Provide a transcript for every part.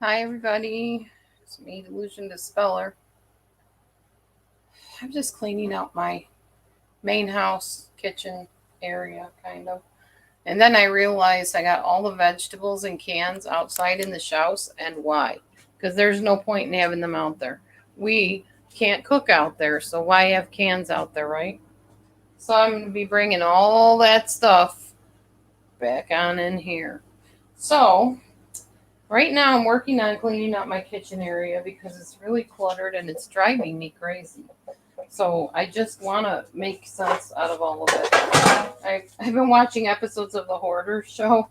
Hi, everybody. It's me, Delusion Dispeller. I'm just cleaning out my main house kitchen area, kind of. And then I realized I got all the vegetables in cans outside in the house, and why? Because there's no point in having them out there. We can't cook out there, so why have cans out there, right? So I'm going to be bringing all that stuff back on in here. So right now, I'm working on cleaning up my kitchen area because it's really cluttered and it's driving me crazy. So I just want to make sense out of all of it. I've been watching episodes of the Hoarder show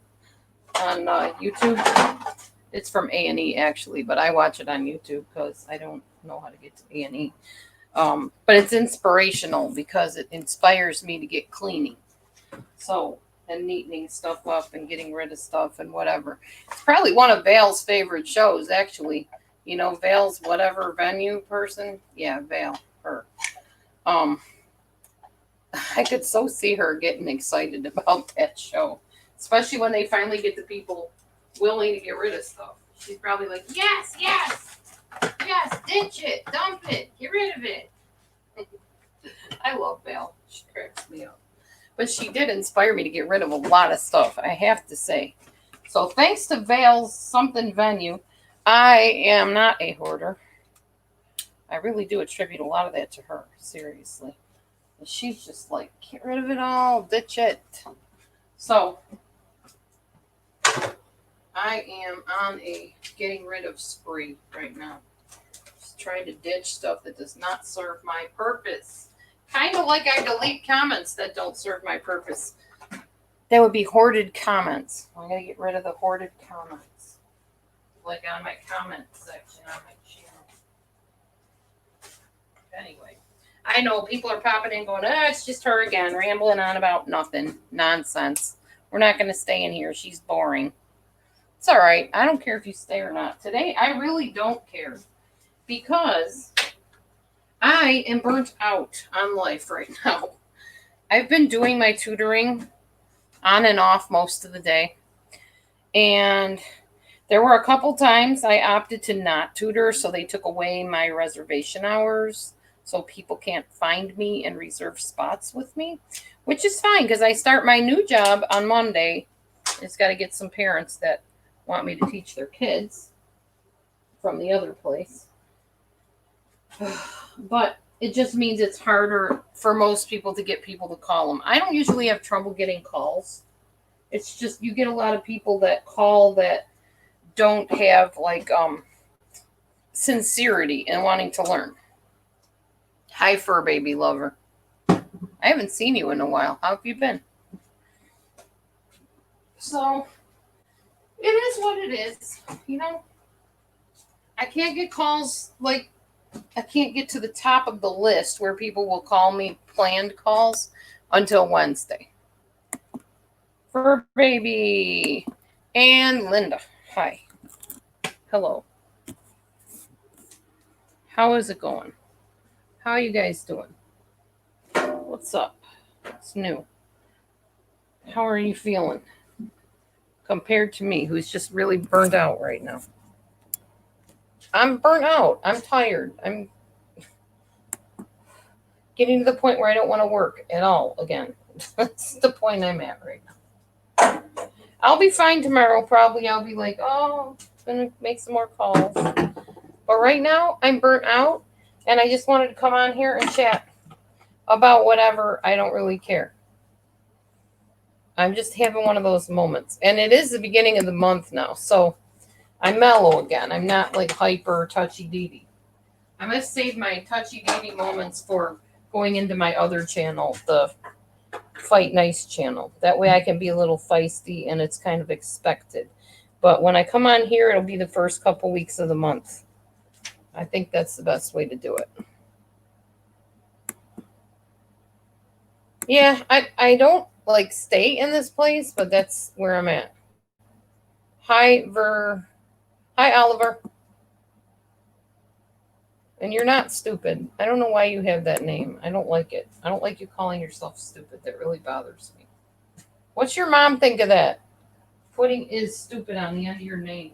on YouTube. It's from A&E actually, but I watch it on YouTube because I don't know how to get to A&E. But it's inspirational because it inspires me to get cleaning. So and neatening stuff up and getting rid of stuff and whatever. It's probably one of Vale's favorite shows, actually. You know, Vale's whatever venue person. Yeah, Vale, her. Um, I could so see her getting excited about that show, especially when they finally get the people willing to get rid of stuff. She's probably like, yes, yes, yes, ditch it, dump it, get rid of it. I love Val. She cracks me up. But she did inspire me to get rid of a lot of stuff, I have to say. So thanks to Vale's something venue, I am not a hoarder. I really do attribute a lot of that to her, seriously. And she's just like, get rid of it all, ditch it. So I am on a getting rid of spree right now. Just trying to ditch stuff that does not serve my purpose. Kind of like I delete comments that don't serve my purpose. That would be hoarded comments. I'm going to get rid of the hoarded comments. Like on my comment section on my channel. Anyway, I know people are popping in going, it's just her again, rambling on about nothing. Nonsense. We're not going to stay in here. She's boring. It's all right. I don't care if you stay or not. Today, I really don't care. Because I am burnt out on life right now. I've been doing my tutoring on and off most of the day. And there were a couple times I opted to not tutor, so they took away my reservation hours so people can't find me and reserve spots with me, which is fine because I start my new job on Monday. It's got to get some parents that want me to teach their kids from the other place. But it just means it's harder for most people to get people to call them. I don't usually have trouble getting calls. It's just you get a lot of people that call that don't have like sincerity and wanting to learn. Hi, fur baby lover. I haven't seen you in a while. How have you been? So it is what it is. You know, I can't get calls like I can't get to the top of the list where people will call me planned calls until Wednesday. Fur baby and Linda. Hi. Hello. How is it going? How are you guys doing? What's up? What's new? How are you feeling compared to me, who's just really burnt out right now? I'm burnt out. I'm tired. I'm getting to the point where I don't want to work at all again. That's the point I'm at right now. I'll be fine tomorrow. Probably I'll be like, oh, I'm going to make some more calls. But right now, I'm burnt out, and I just wanted to come on here and chat about whatever. I don't really care. I'm just having one of those moments. And it is the beginning of the month now, so I'm mellow again. I'm not like hyper touchy-deedy. I must save my touchy-deedy moments for going into my other channel, the Fight Nice channel. That way I can be a little feisty and it's kind of expected. But when I come on here, it'll be the first couple weeks of the month. I think that's the best way to do it. Yeah, I don't like stay in this place, but that's where I'm at. Hi, Hi, Oliver. And you're not stupid. I don't know why you have that name. I don't like it. I don't like you calling yourself stupid. That really bothers me. What's your mom think of that? Putting is stupid on the end of your name.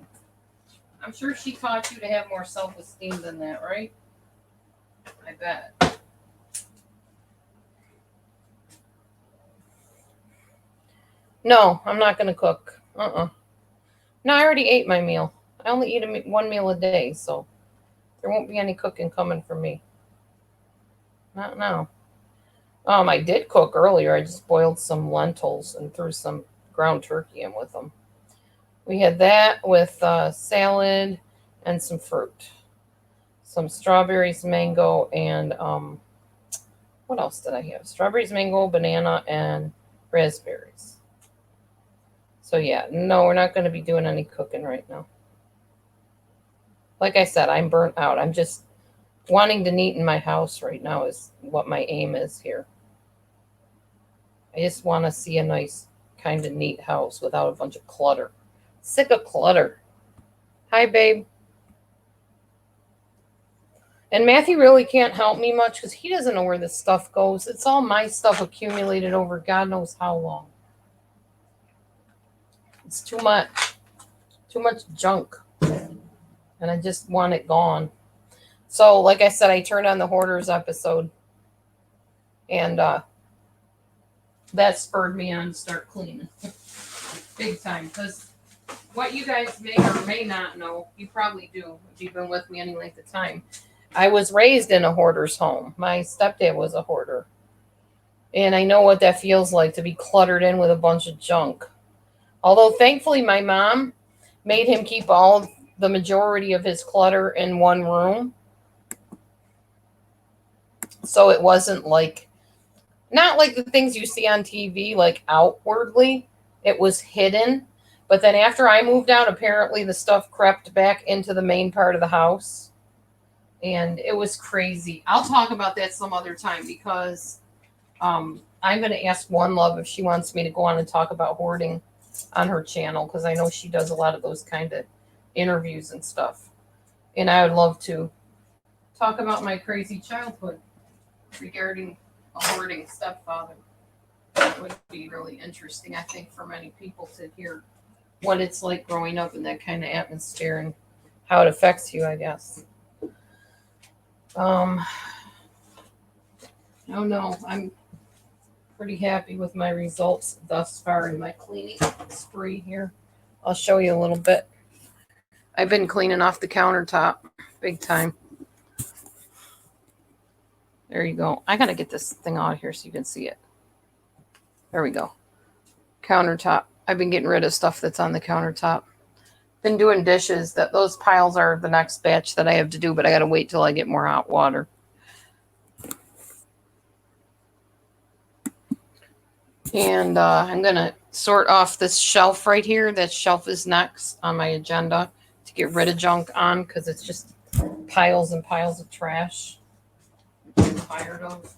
I'm sure she taught you to have more self-esteem than that, right? I bet. No, I'm not going to cook. No, I already ate my meal. I only eat one meal a day, so there won't be any cooking coming from me. Not now. I did cook earlier. I just boiled some lentils and threw some ground turkey in with them. We had that with salad and some fruit. Some strawberries, mango, and what else did I have? Strawberries, mango, banana, and raspberries. So yeah, no, we're not going to be doing any cooking right now. Like I said, I'm burnt out. I'm just wanting to neaten my house right now is what my aim is here. I just want to see a nice kind of neat house without a bunch of clutter. Sick of clutter. Hi, babe. And Matthew really can't help me much because he doesn't know where this stuff goes. It's all my stuff accumulated over God knows how long. It's too much. Too much junk. And I just want it gone. So, like I said, I turned on the Hoarders episode. And that spurred me on to start cleaning. Big time. Because what you guys may or may not know, you probably do if you've been with me any length of time. I was raised in a hoarder's home. My stepdad was a hoarder. And I know what that feels like to be cluttered in with a bunch of junk. Although thankfully my mom made him keep the majority of his clutter in one room. So it wasn't not like the things you see on TV, like outwardly. It was hidden. But then after I moved out, apparently the stuff crept back into the main part of the house. And it was crazy. I'll talk about that some other time because I'm going to ask One Love if she wants me to go on and talk about hoarding on her channel because I know she does a lot of those kind of interviews and stuff. And I would love to talk about my crazy childhood regarding a hoarding stepfather. It would be really interesting, I think, for many people to hear what it's like growing up in that kind of atmosphere and how it affects you, I guess. Oh no, I'm pretty happy with my results thus far in my cleaning spree here. I'll show you a little bit. I've been cleaning off the countertop big time. There you go. I gotta get this thing out of here so you can see it. There we go. Countertop. I've been getting rid of stuff that's on the countertop. Been doing dishes. Those piles are the next batch that I have to do, but I gotta wait till I get more hot water. And I'm gonna sort off this shelf right here. That shelf is next on my agenda to get rid of junk on because it's just piles and piles of trash. I'm tired of.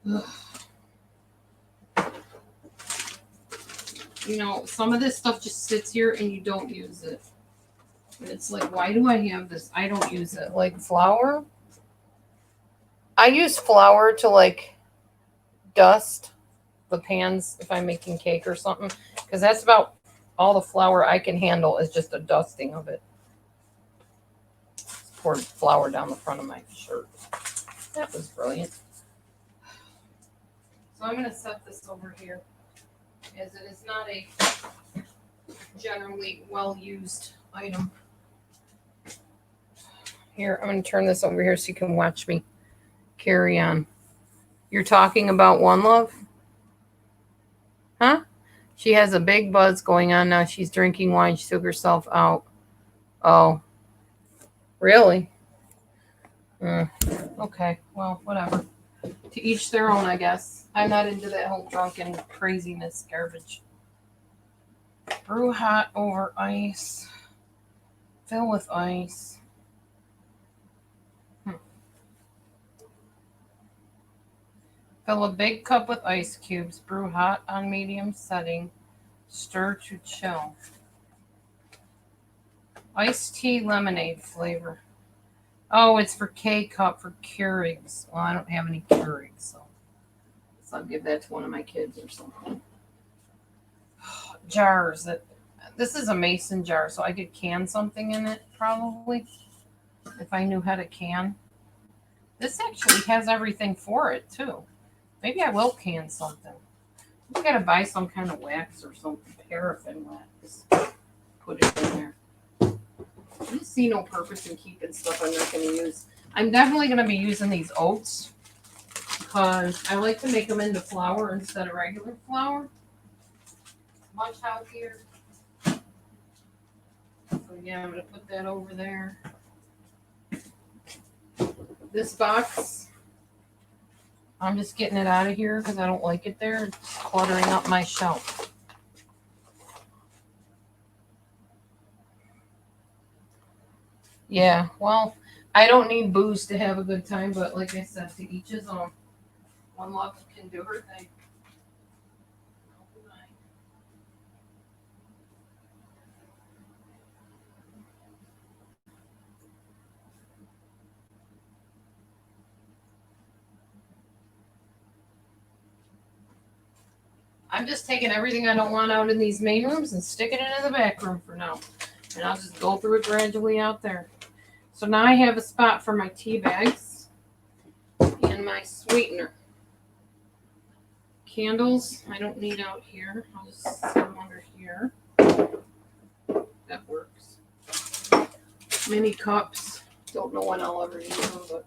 Ugh. You know, some of this stuff just sits here and you don't use it. And it's like, why do I have this? I don't use it. Like flour. I use flour to dust the pans if I'm making cake or something. Because that's about all the flour I can handle is just a dusting of it. Poured flour down the front of my shirt. That was brilliant. So I'm going to set this over here, as it is not a generally well-used item. Here, I'm going to turn this over here so you can watch me carry on. You're talking about One Love? Huh? She has a big buzz going on now. She's drinking wine. She took herself out. Oh. Really? Okay. Well, whatever. To each their own, I guess. I'm not into that whole drunken craziness garbage. Brew hot over ice. Fill with ice. Fill a big cup with ice cubes. Brew hot on medium setting. Stir to chill. Iced tea lemonade flavor. Oh, it's for K-Cup for Keurigs. Well, I don't have any Keurigs, so I'll give that to one of my kids or something. Jars. This is a mason jar, so I could can something in it probably if I knew how to can. This actually has everything for it too. Maybe I will can something. We gotta buy some kind of wax or something, paraffin wax. Put it in there. I just see no purpose in keeping stuff I'm not gonna use. I'm definitely gonna be using these oats because I like to make them into flour instead of regular flour. Much healthier. So yeah, I'm gonna put that over there. This box, I'm just getting it out of here because I don't like it there. It's cluttering up my shelf. Yeah, well, I don't need booze to have a good time, but like I said, to each his own. One love can do her thing. I'm just taking everything I don't want out in these main rooms and sticking it in the back room for now. And I'll just go through it gradually out there. So now I have a spot for my tea bags and my sweetener. Candles, I don't need out here. I'll just set them under here. That works. Mini cups. Don't know when I'll ever use them, but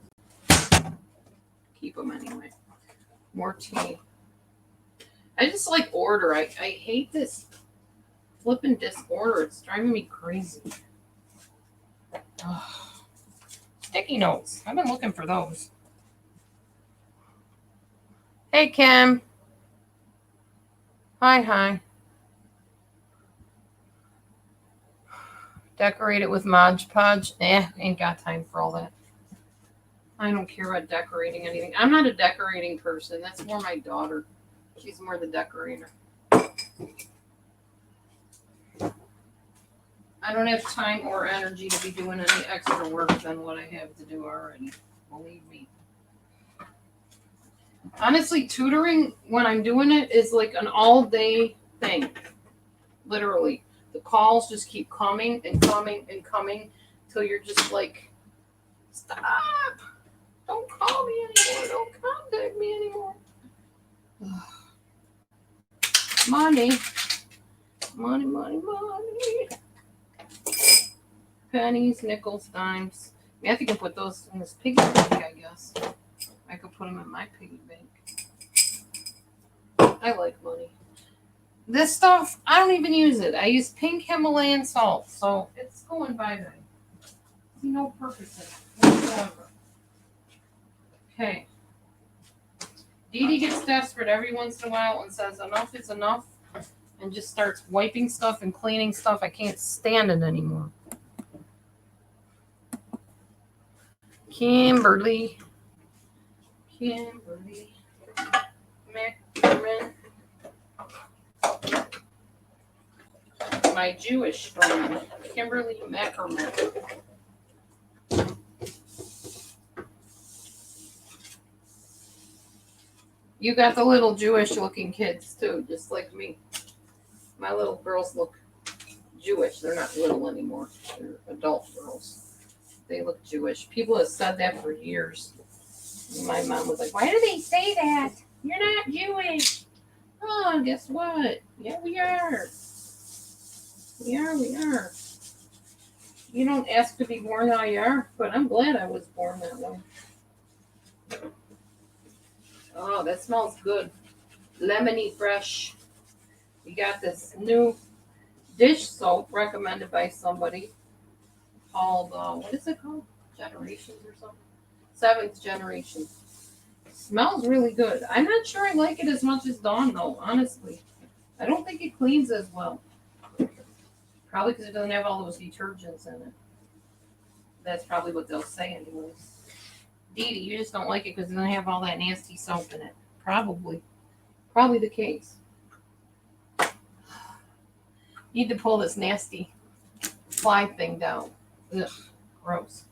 keep them anyway. More tea. I just like order. I hate this flipping disorder. It's driving me crazy. Ugh. Sticky notes. I've been looking for those. Hey, Kim. Hi. Decorate it with Mod Podge. Ain't got time for all that. I don't care about decorating anything. I'm not a decorating person. That's more my daughter. She's more the decorator. I don't have time or energy to be doing any extra work than what I have to do already. Believe me. Honestly, tutoring when I'm doing it is like an all-day thing. Literally. The calls just keep coming and coming and coming till you're just like, stop. Don't call me anymore. Don't contact me anymore. Money. Pennies, nickels, dimes. Matthew can put those in his piggy bank, I guess. I could put them in my piggy bank. I like money. This stuff, I don't even use it. I use pink Himalayan salt, so it's going bye-bye. See no purpose in it whatsoever. Okay. Dee Dee gets desperate every once in a while and says enough is enough and just starts wiping stuff and cleaning stuff. I can't stand it anymore. Kimberly Mackerman, my Jewish friend, Kimberly Mackerman. You got the little Jewish looking kids too, just like me. My little girls look Jewish. They're not little anymore. They're adult girls. They look Jewish. People have said that for years. And my mom was like, why do they say that? You're not Jewish. Oh, guess what? Yeah, we are. We are. You don't ask to be born how you are, but I'm glad I was born that way. Oh, that smells good. Lemony fresh. We got this new dish soap recommended by somebody called, what is it called? Generations or something? Seventh Generation. Smells really good. I'm not sure I like it as much as Dawn, though, honestly. I don't think it cleans as well. Probably because it doesn't have all those detergents in it. That's probably what they'll say anyways. Dee Dee, you just don't like it because it doesn't have all that nasty soap in it. Probably the case. Need to pull this nasty fly thing down. Ugh, gross.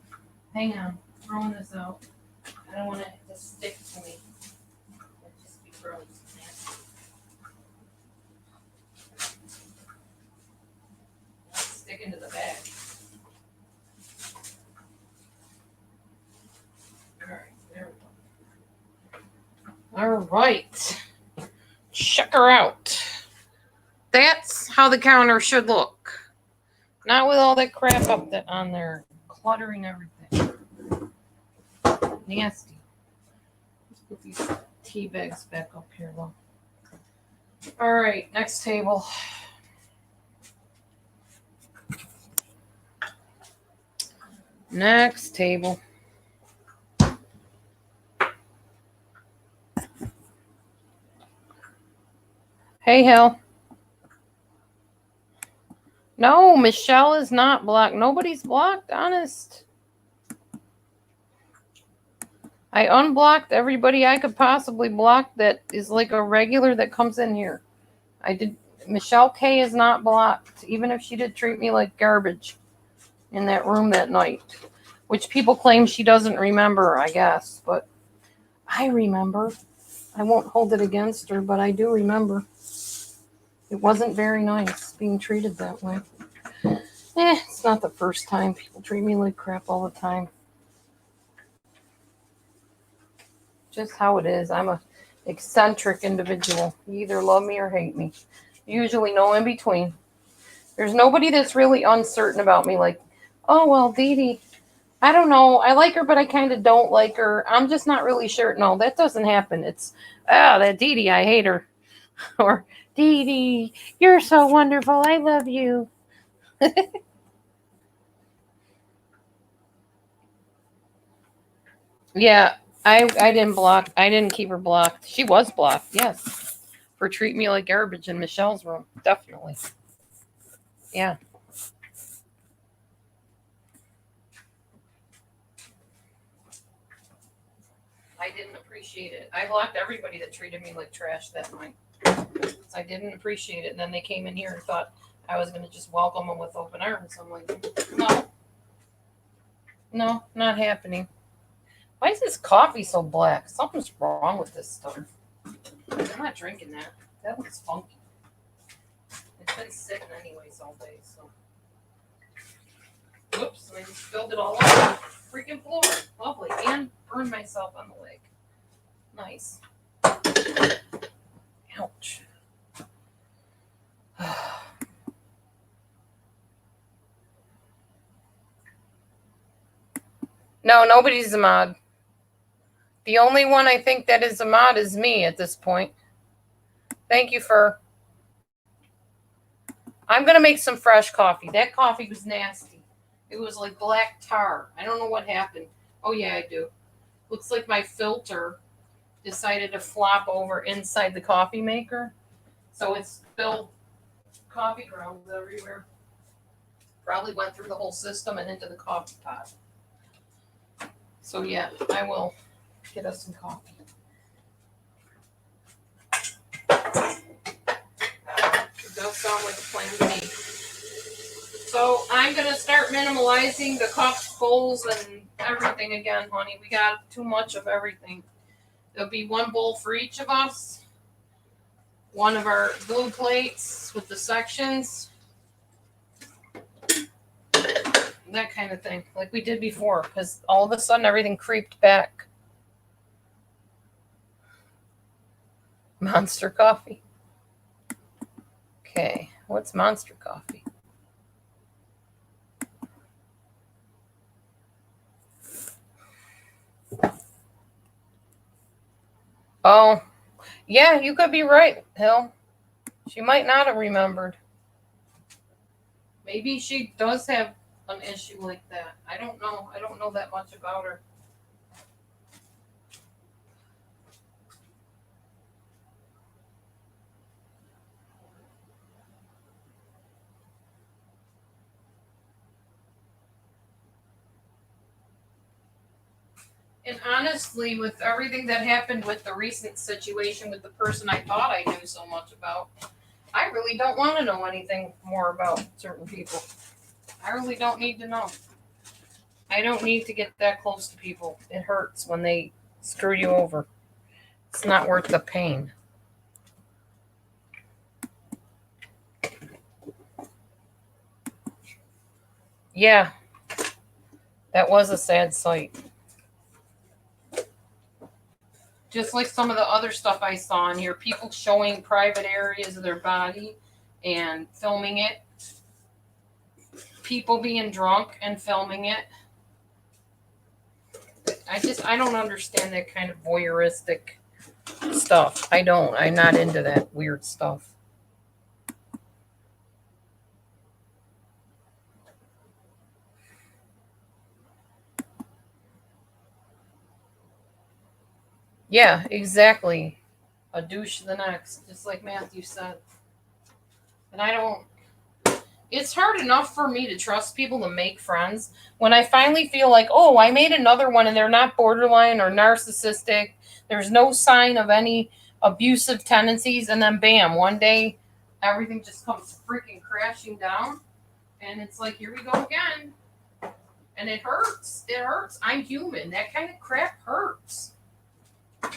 Hang on, throwing this out. I don't want it to stick to me. It'd just be gross. Nasty. sticking to the bag. All right, there we go. All right. Check her out. That's how the counter should look. Not with all that crap up that on there, cluttering everything. Nasty. Let's put these tea bags back up here, though. All right, next table. Next table. Hey, Hell. No, Michelle is not blocked. Nobody's blocked, honest. I unblocked everybody I could possibly block that is like a regular that comes in here. I did. Michelle K is not blocked, even if she did treat me like garbage in that room that night, which people claim she doesn't remember, I guess, but I remember. I won't hold it against her, but I do remember. It wasn't very nice being treated that way. It's not the first time. People treat me like crap all the time. Just how it is. I'm a eccentric individual. You either love me or hate me. Usually no in between. There's nobody that's really uncertain about me, like, oh, well, Dee Dee, I don't know. I like her, but I kind of don't like her. I'm just not really sure. No, that doesn't happen. It's, that Dee Dee, I hate her. Or, Dee Dee, you're so wonderful. I love you. Yeah, I didn't block. I didn't keep her blocked. She was blocked, yes. For treating me like garbage in Michelle's room. Definitely. Yeah. I didn't appreciate it. I blocked everybody that treated me like trash that night. I didn't appreciate it. And then they came in here and thought I was going to just welcome them with open arms. I'm like, no, not happening. Why is this coffee so black? Something's wrong with this stuff. I'm not drinking that. That looks funky. It's been sitting anyways all day, so. Whoops, I just spilled it all over the freaking floor. Lovely. And burned myself on the leg. Nice. Ouch. No, nobody's a mod. The only one I think that is a mod is me at this point. Thank you, Fur. I'm going to make some fresh coffee. That coffee was nasty. It was like black tar. I don't know what happened. Oh, yeah, I do. Looks like my filter decided to flop over inside the coffee maker. So it spilled coffee grounds everywhere. Probably went through the whole system and into the coffee pot. So, yeah, I will get us some coffee. It does sound like a plan to me. So I'm going to start minimalizing the cups, bowls, and everything again, honey. We got too much of everything. There'll be one bowl for each of us. One of our blue plates with the sections. That kind of thing, like we did before, because all of a sudden everything creeped back. Monster coffee. Okay, what's Monster coffee? Oh, yeah, you could be right, Hill. She might not have remembered. Maybe she does have an issue like that. I don't know. I don't know that much about her. And honestly, with everything that happened with the recent situation with the person I thought I knew so much about, I really don't want to know anything more about certain people. I really don't need to know. I don't need to get that close to people. It hurts when they screw you over. It's not worth the pain. Yeah, that was a sad sight. Just like some of the other stuff I saw in here, people showing private areas of their body and filming it. People being drunk and filming it. I don't understand that kind of voyeuristic stuff. I don't. I'm not into that weird stuff. Yeah, exactly. A douche the next, just like Matthew said. And I don't. It's hard enough for me to trust people to make friends when I finally feel like, oh, I made another one and they're not borderline or narcissistic. There's no sign of any abusive tendencies. And then, bam, one day everything just comes freaking crashing down. And it's like, here we go again. And it hurts. It hurts. I'm human. That kind of crap hurts.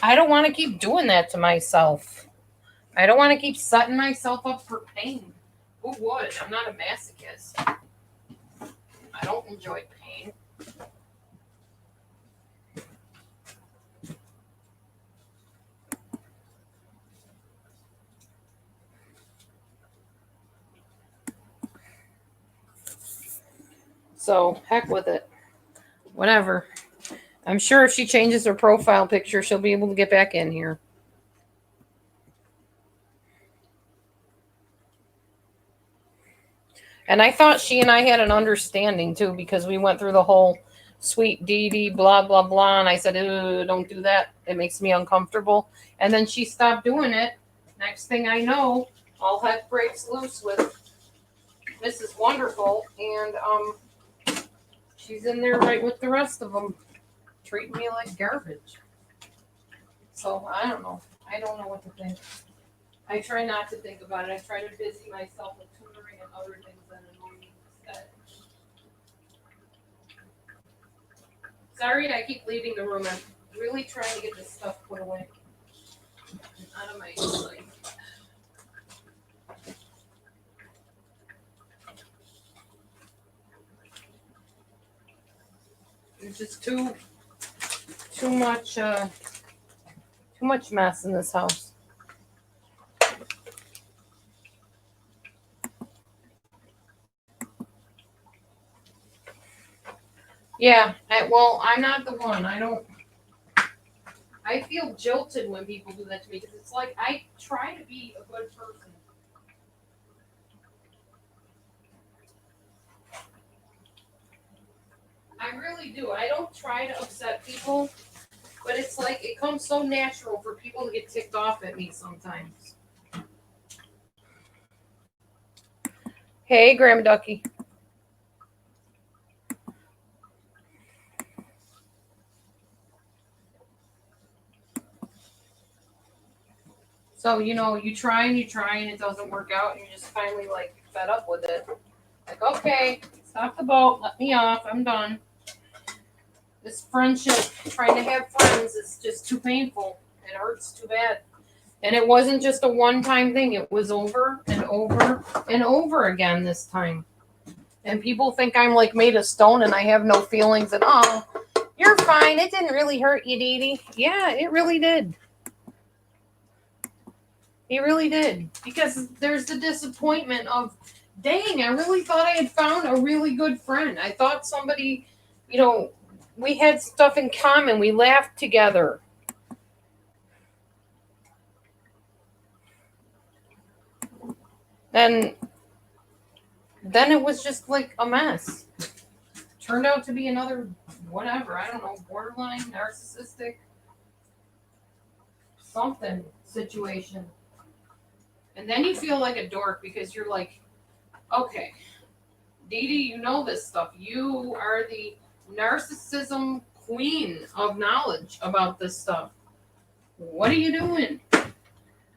I don't want to keep doing that to myself. I don't want to keep setting myself up for pain. Who would? I'm not a masochist. I don't enjoy pain. So, heck with it. Whatever. I'm sure if she changes her profile picture, she'll be able to get back in here. And I thought she and I had an understanding too, because we went through the whole sweet Dee Dee, blah, blah, blah. And I said, don't do that. It makes me uncomfortable. And then she stopped doing it. Next thing I know, all heck breaks loose with Mrs. Wonderful. And she's in there right with the rest of them, treating me like garbage. So I don't know. I don't know what to think. I try not to think about it. I try to busy myself with tutoring and other things that annoy me instead. Sorry, I keep leaving the room. I'm really trying to get this stuff put away out of my sight. There's just too much mess in this house. Yeah, well, I'm not the one. I feel jilted when people do that to me because it's like I try to be a good person. I really do. I don't try to upset people, but it's like it comes so natural for people to get ticked off at me sometimes. Hey, Grandma Ducky. So, you try and it doesn't work out, and you're just finally like fed up with it. Like, okay, stop the boat, let me off, I'm done. This friendship, trying to have friends, is just too painful. It hurts too bad. And it wasn't just a one time thing, it was over and over and over again this time. And people think I'm like made of stone and I have no feelings at all. You're fine, it didn't really hurt you, Dee Dee. Yeah, it really did. He really did. Because there's the disappointment of, dang, I really thought I had found a really good friend. I thought somebody, we had stuff in common. We laughed together. And then it was just like a mess. Turned out to be another, whatever, I don't know, borderline, narcissistic, something situation. And then you feel like a dork because you're like, okay, Dee Dee, you know this stuff. You are the narcissism queen of knowledge about this stuff. What are you doing?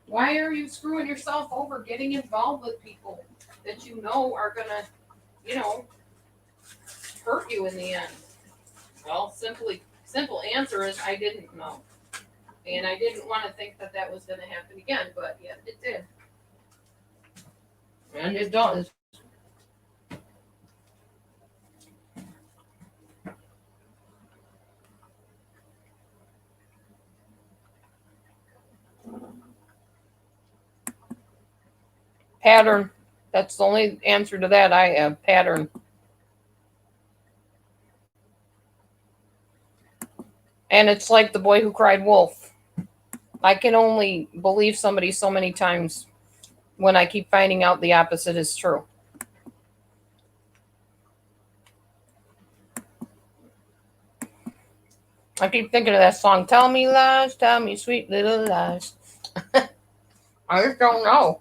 Why are you screwing yourself over getting involved with people that you know are going to, hurt you in the end? Well, simple answer is I didn't know. And I didn't want to think that was going to happen again, but yeah, it did. And it does. Pattern. That's the only answer to that I have. Pattern. And it's like the boy who cried wolf. I can only believe somebody so many times when I keep finding out the opposite is true. I keep thinking of that song, Tell Me Lies, Tell Me Sweet Little Lies. I just don't know.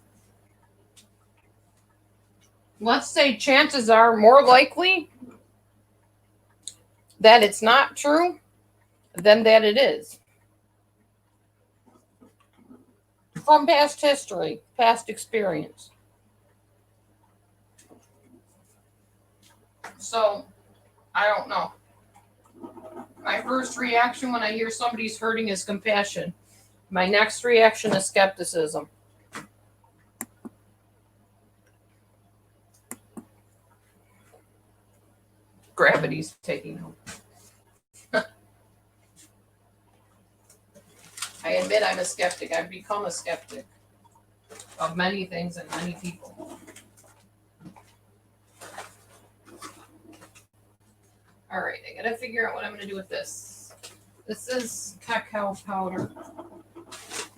Let's say chances are more likely that it's not true than that it is. From past history, past experience. So, I don't know. My first reaction when I hear somebody's hurting is compassion. My next reaction is skepticism. Gravity's taking over. I admit I'm a skeptic. I've become a skeptic of many things and many people. All right, I gotta figure out what I'm gonna do with this. This is cacao powder.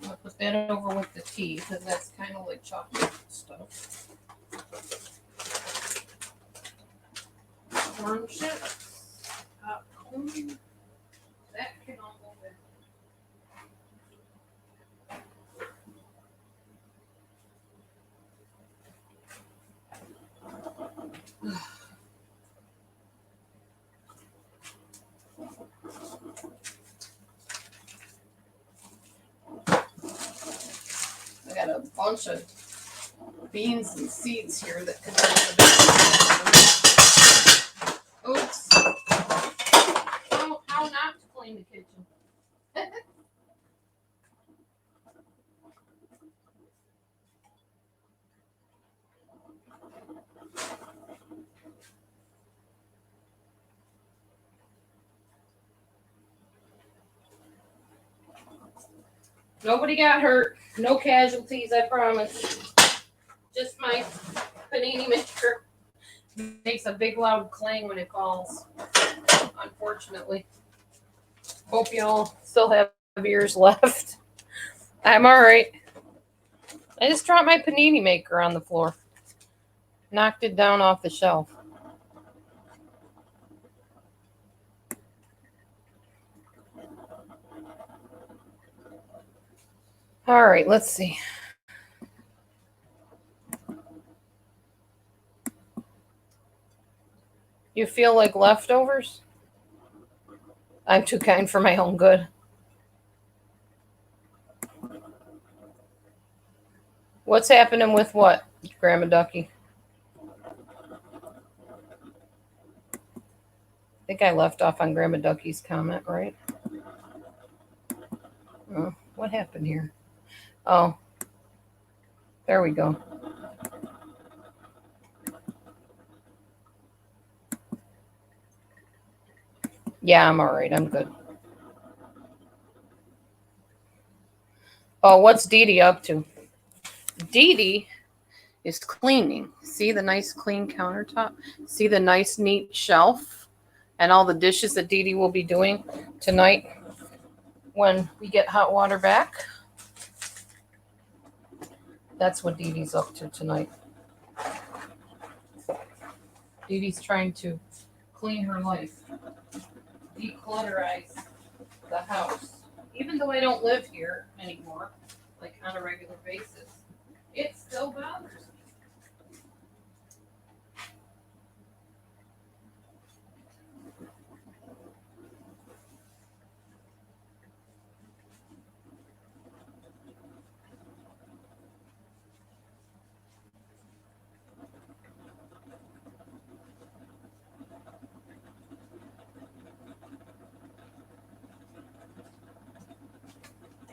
I'll put that over with the tea because that's kind of like chocolate stuff. Corn chips, popcorn. That can all go there. I got a bunch of beans and seeds here that contain the big. Oops. How not to clean the kitchen. Nobody got hurt. No casualties, I promise. Just my panini maker makes a big loud clang when it calls. Unfortunately. Hope y'all still have ears left. I'm alright. I just dropped my panini maker on the floor. Knocked it down off the shelf. Alright, let's see. You feel like leftovers? I'm too kind for my own good. What's happening with what, Grandma Ducky? I think I left off on Grandma Ducky's comment, right? Oh, what happened here? Oh, there we go. Yeah, I'm all right. I'm good. Oh, what's Dee Dee up to? Dee Dee is cleaning. See the nice clean countertop? See the nice neat shelf? And all the dishes that Dee Dee will be doing tonight when we get hot water back? That's what Dee Dee's up to tonight. Dee Dee's trying to clean her life. Declutterize the house. Even though I don't live here anymore, like on a regular basis, it still bothers me.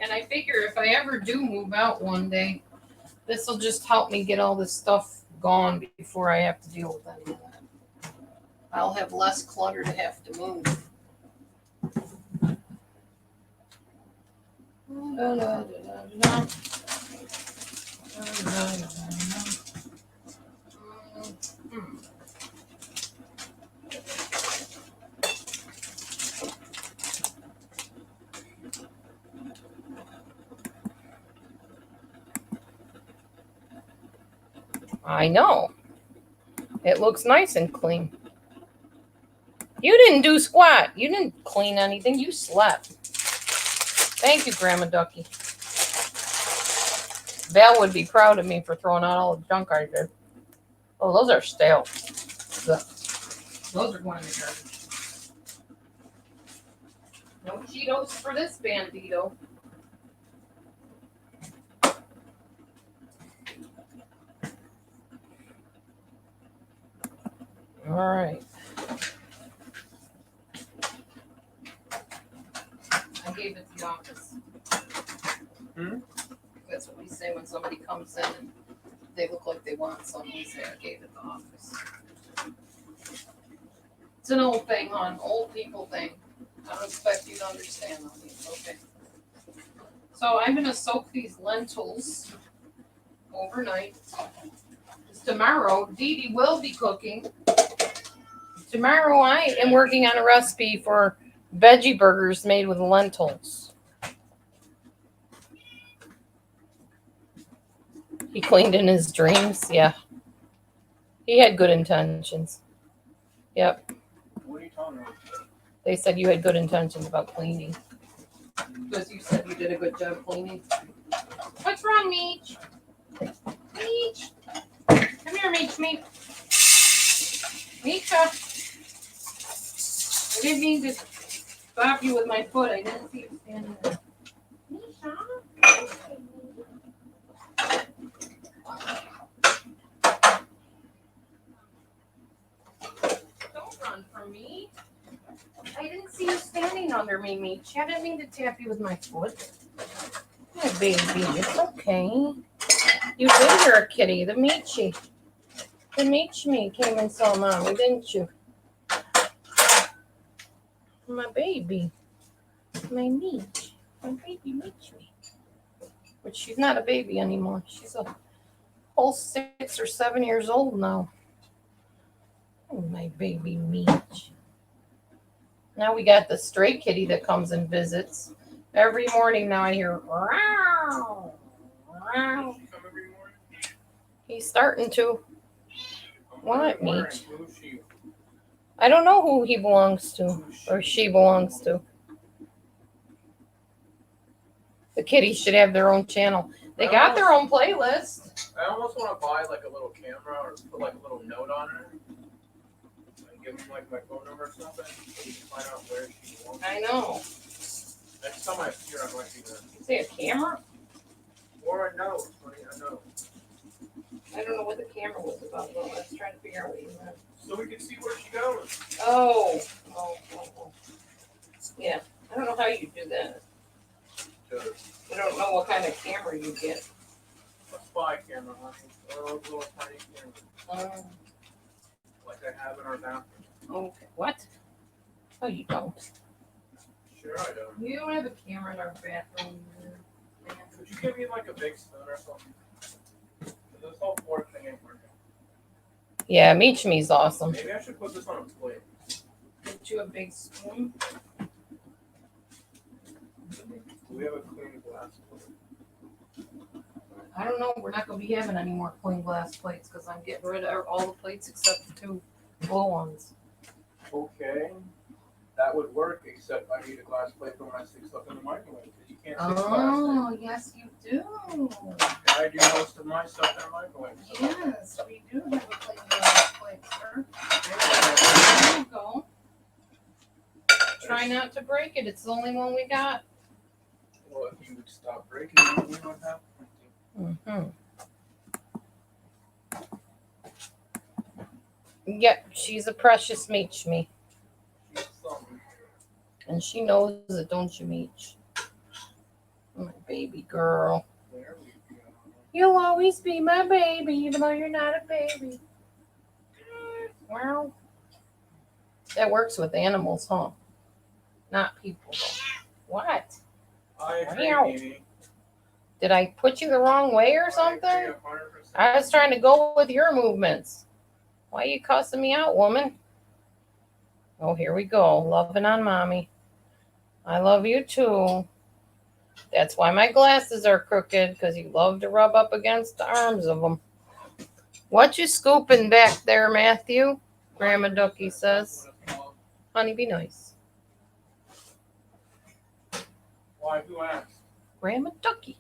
And I figure if I ever do move out one day, this will just help me get all this stuff gone before I have to deal with any of that. I'll have less clutter to have to move. I know. It looks nice and clean. You didn't do squat. You didn't clean anything. You slept. Thank you, Grandma Ducky. Val would be proud of me for throwing out all the junk I did. Oh, those are stale. Those are going in the garbage. No Cheetos for this bandito. All right. I gave it to the office. That's what we say when somebody comes in and they look like they want something. We say, I gave it to the office. It's an old thing, hon. Old people thing. I don't expect you to understand on these. Okay. So I'm going to soak these lentils overnight. Tomorrow, Dee Dee will be cooking. Tomorrow, I am working on a recipe for veggie burgers made with lentils. He cleaned in his dreams. Yeah. He had good intentions. Yep. What are you talking about? They said you had good intentions about cleaning. Because you said you did a good job cleaning. What's wrong, Meech? Meech. Come here, Meech. Meecha. I didn't mean to stop you with my foot. I didn't see you standing there. Meecha. Don't run from me. I didn't see you standing under me, Meech. I didn't mean to tap you with my foot. My baby, it's okay. You did hear a kitty, the Meechy. The Meech me came and saw Mommy, didn't you? My baby. My Meech. My baby Meech me. But she's not a baby anymore. She's a whole 6 or 7 years old now. Oh, my baby Meech. Now we got the stray kitty that comes and visits. Every morning now I hear, wow, wow. He's starting to. What, Meech? I don't know who he belongs to or she belongs to. The kitties should have their own channel. They got their own playlist. I almost want to buy like a little camera or put like a little note on it. And give them like my phone number or something so we can find out where she belongs. I know. Next time I see her, I might do that. You say a camera? Or a note. A note. I don't know what the camera was about, but let's try to figure out what you meant. So we can see where she goes. Oh. Yeah. I don't know how you do that. I don't know what kind of camera you get. A spy camera, honey. Or a little tiny camera. Like I have in our bathroom. Okay. What? Oh, you don't. Sure I don't. You don't have a camera in our bathroom. Could you give me like a big spoon or something? This whole fork thing ain't working. Yeah, Meech Me's awesome. Maybe I should put this on a plate. Get you a big spoon. Do we have a clean glass plate? I don't know. We're not going to be having any more clean glass plates because I'm getting rid of all the plates except the 2 full ones. Okay. That would work, except I need a glass plate for when I stick stuff in the microwave. Because you can't stick glass in. Yes, you do. I do most of my stuff in the microwave. So. Yes, we do have a clean glass plate, sir. There you go. Try not to break it. It's the only one we got. Well, if you would stop breaking it, we don't have to. Yep, she's a precious Meech me. She's something. And she knows it, don't you, Meech? My baby girl. There we go. You'll always be my baby, even though you're not a baby. Well, that works with animals, huh? Not people, though. What? I agree, Meow. Amy. Did I put you the wrong way or something? I was trying to go with your movements. Why are you cussing me out, woman? Oh, here we go. Loving on Mommy. I love you too. That's why my glasses are crooked, because you love to rub up against the arms of them. What you scooping back there, Matthew? Grandma Ducky says. Honey, be nice. Why? Who asked? Grandma Ducky.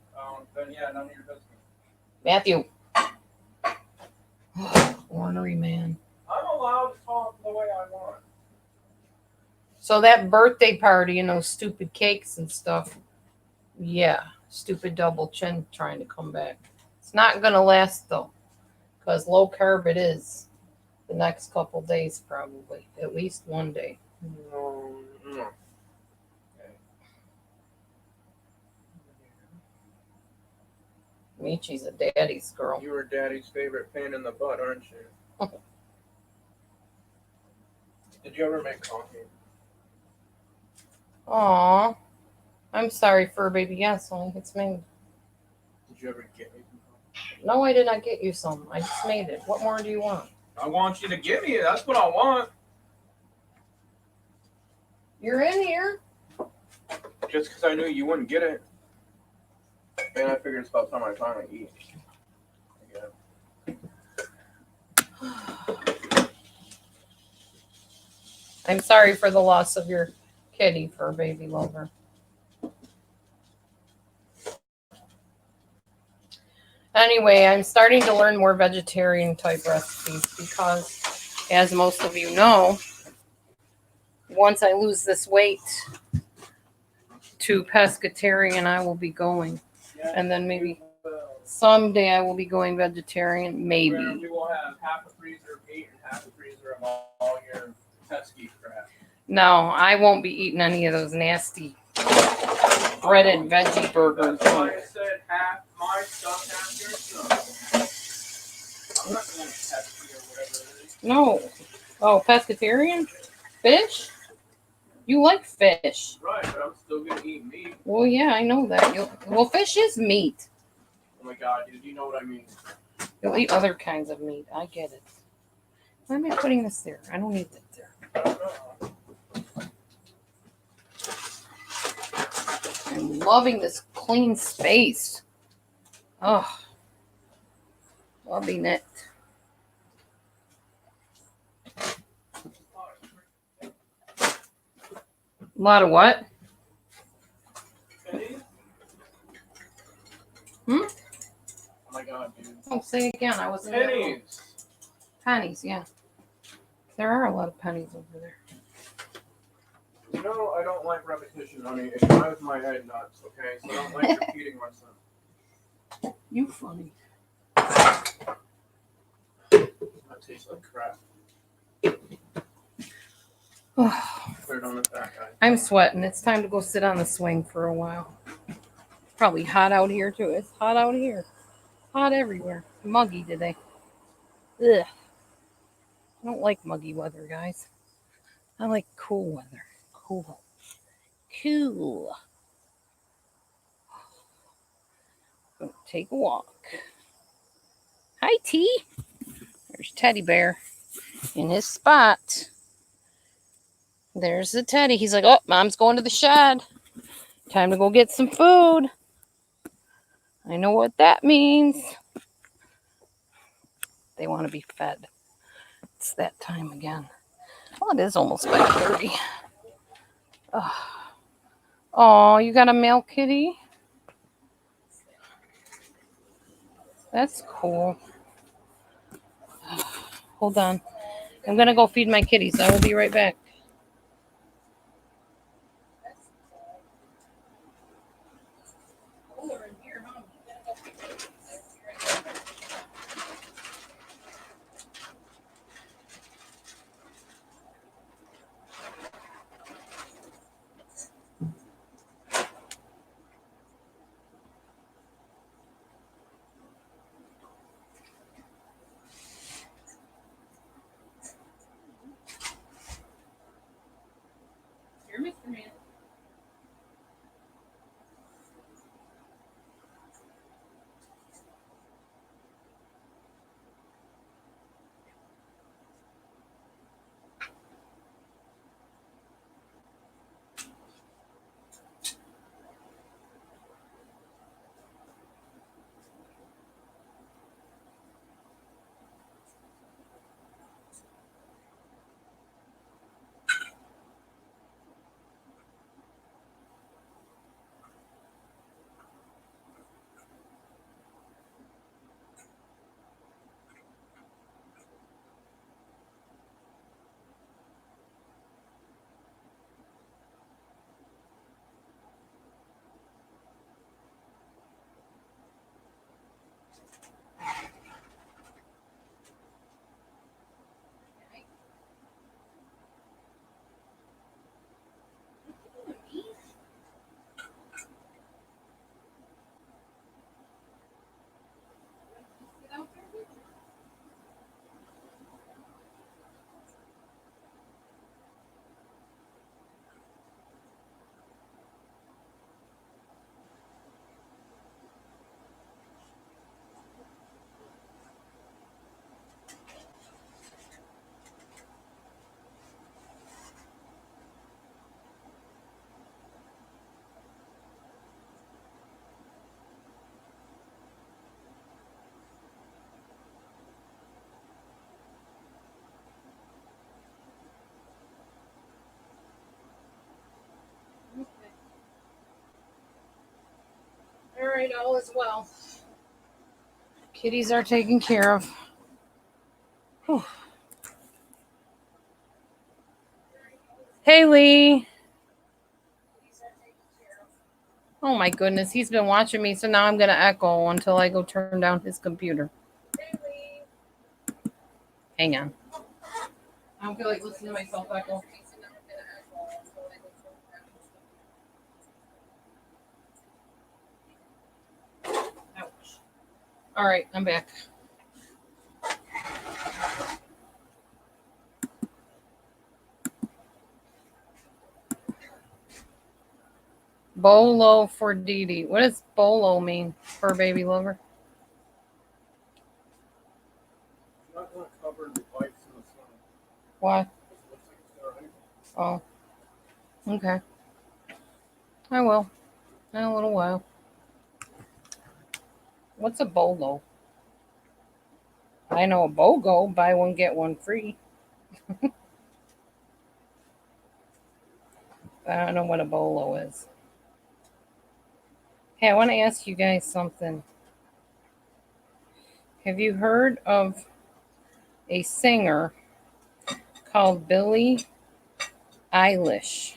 Then yeah, none of your business. Matthew. Ornery man. I'm allowed to talk the way I want. So that birthday party and those stupid cakes and stuff. Yeah, stupid double chin trying to come back. It's not going to last though, because low carb it is. The next couple days probably, at least one day. No. Michi's a daddy's girl. You were Daddy's favorite pain in the butt, aren't you? Did you ever make coffee? Aw, I'm sorry, fur baby. Yes, honey, it's made. Did you ever get me some coffee? No, I did not get you some. I just made it. What more do you want? I want you to give me it. That's what I want. You're in here. Just because I knew you wouldn't get it. And I figured it's about time I finally eat. Yeah. I'm sorry for the loss of your kitty, fur baby lover. Anyway, I'm starting to learn more vegetarian type recipes because, as most of you know, once I lose this weight to pescatarian, I will be going. And then maybe someday I will be going vegetarian, maybe. We will have half a freezer of meat and half a freezer of all your pesky crap. No, I won't be eating any of those nasty breaded veggie burgers. That's why I said half my stuff, half your stuff. I'm not going to pesky or whatever it is. No. Oh, pescatarian? Fish? You like fish. Right, but I'm still going to eat meat. Well, yeah, I know that. Well, fish is meat. Oh my god, dude, you know what I mean. You'll eat other kinds of meat. I get it. Why am I putting this there? I don't need that there. I don't know. I'm loving this clean space. Oh, loving it. A lot of what? Pennies? Hmm? Oh my god, dude. Oh, say it again. I wasn't. Pennies! Pennies, yeah. There are a lot of pennies over there. You know, I don't like repetition, honey. It drives my head nuts, okay? So I don't like repeating myself. You funny. That tastes like crap. Put it on the fat guy. I'm sweating. It's time to go sit on the swing for a while. Probably hot out here too. It's hot out here. Hot everywhere. Muggy today. Ugh. I don't like muggy weather, guys. I like cool weather. Cool. Cool. Gonna take a walk. Hi, T. There's Teddy Bear in his spot. There's the Teddy. He's like, oh, Mom's going to the shed. Time to go get some food. I know what that means. They want to be fed. It's that time again. Well, it is almost 5:30. Oh, you got a male kitty? That's cool. Hold on. I'm going to go feed my kitties. I will be right back. right, all is well. Kitties are taken care of. Whew. Haley. Oh my goodness, he's been watching me, so now I'm gonna echo until I go turn down his computer. Hang on. I don't feel like listening to myself echo. Ouch. All right, I'm back. Bolo for Dee Dee. What does bolo mean for baby lover? I'm not gonna cover the bikes in the sun. Why? It looks like it's already. Oh, okay. I will. In a little while. What's a bolo? I know a BOGO, buy one, get one free. I don't know what a bolo is. Hey, I want to ask you guys something. Have you heard of a singer called Billie Eilish?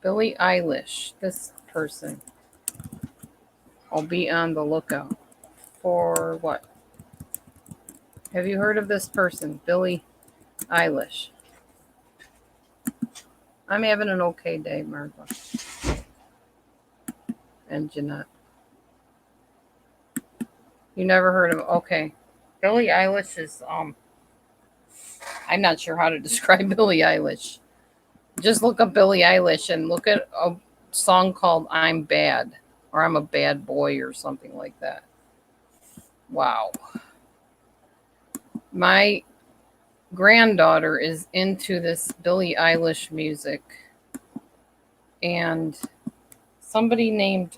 Billie Eilish, this person. I'll be on the lookout for what? Have you heard of this person, Billie Eilish? I'm having an okay day, Martha. And Jeanette. You never heard of, okay. Billie Eilish is, I'm not sure how to describe Billie Eilish. Just look up Billie Eilish and look at a song called I'm Bad or I'm a Bad Boy or something like that. Wow. My granddaughter is into this Billie Eilish music, and somebody named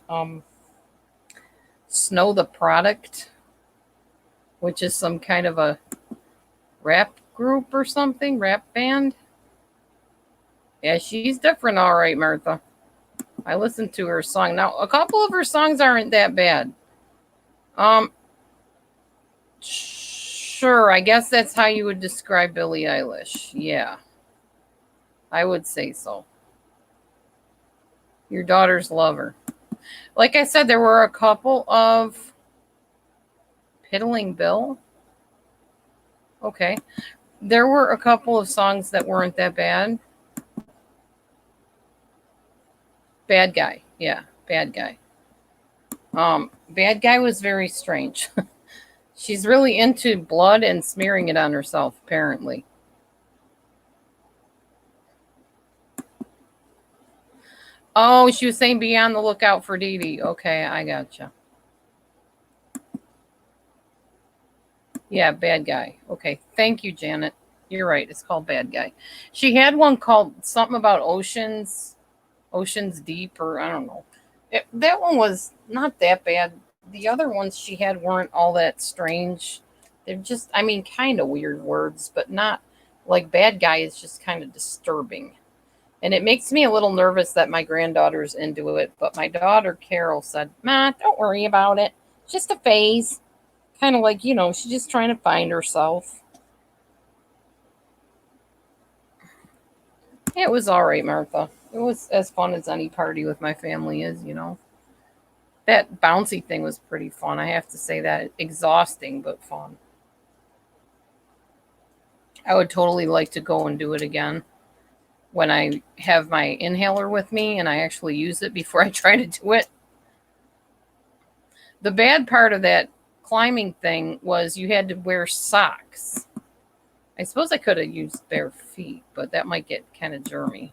Snow the Product, which is some kind of a rap group or something, rap band. Yeah, she's different, all right, Martha. I listened to her song. Now, a couple of her songs aren't that bad. Sure, I guess that's how you would describe Billie Eilish. Yeah, I would say so. Your daughters love her. Like I said, there were a couple of Piddling Bill. Okay. There were a couple of songs that weren't that bad. Bad Guy. Yeah, Bad Guy. Bad Guy was very strange. She's really into blood and smearing it on herself, apparently. Oh, she was saying be on the lookout for Dee Dee. Okay, I gotcha. Yeah, Bad Guy. Okay, thank you, Janet. You're right. It's called Bad Guy. She had one called something about Oceans Deep, or I don't know. That one was not that bad. The other ones she had weren't all that strange. They're just, I mean, kind of weird words, but not like Bad Guy is just kind of disturbing. And it makes me a little nervous that my granddaughter's into it. But my daughter, Carol, said, Ma, don't worry about it. It's just a phase. Kind of like, she's just trying to find herself. It was all right, Martha. It was as fun as any party with my family is, That bouncy thing was pretty fun. I have to say that. Exhausting, but fun. I would totally like to go and do it again when I have my inhaler with me and I actually use it before I try to do it. The bad part of that climbing thing was you had to wear socks. I suppose I could have used bare feet, but that might get kind of germy.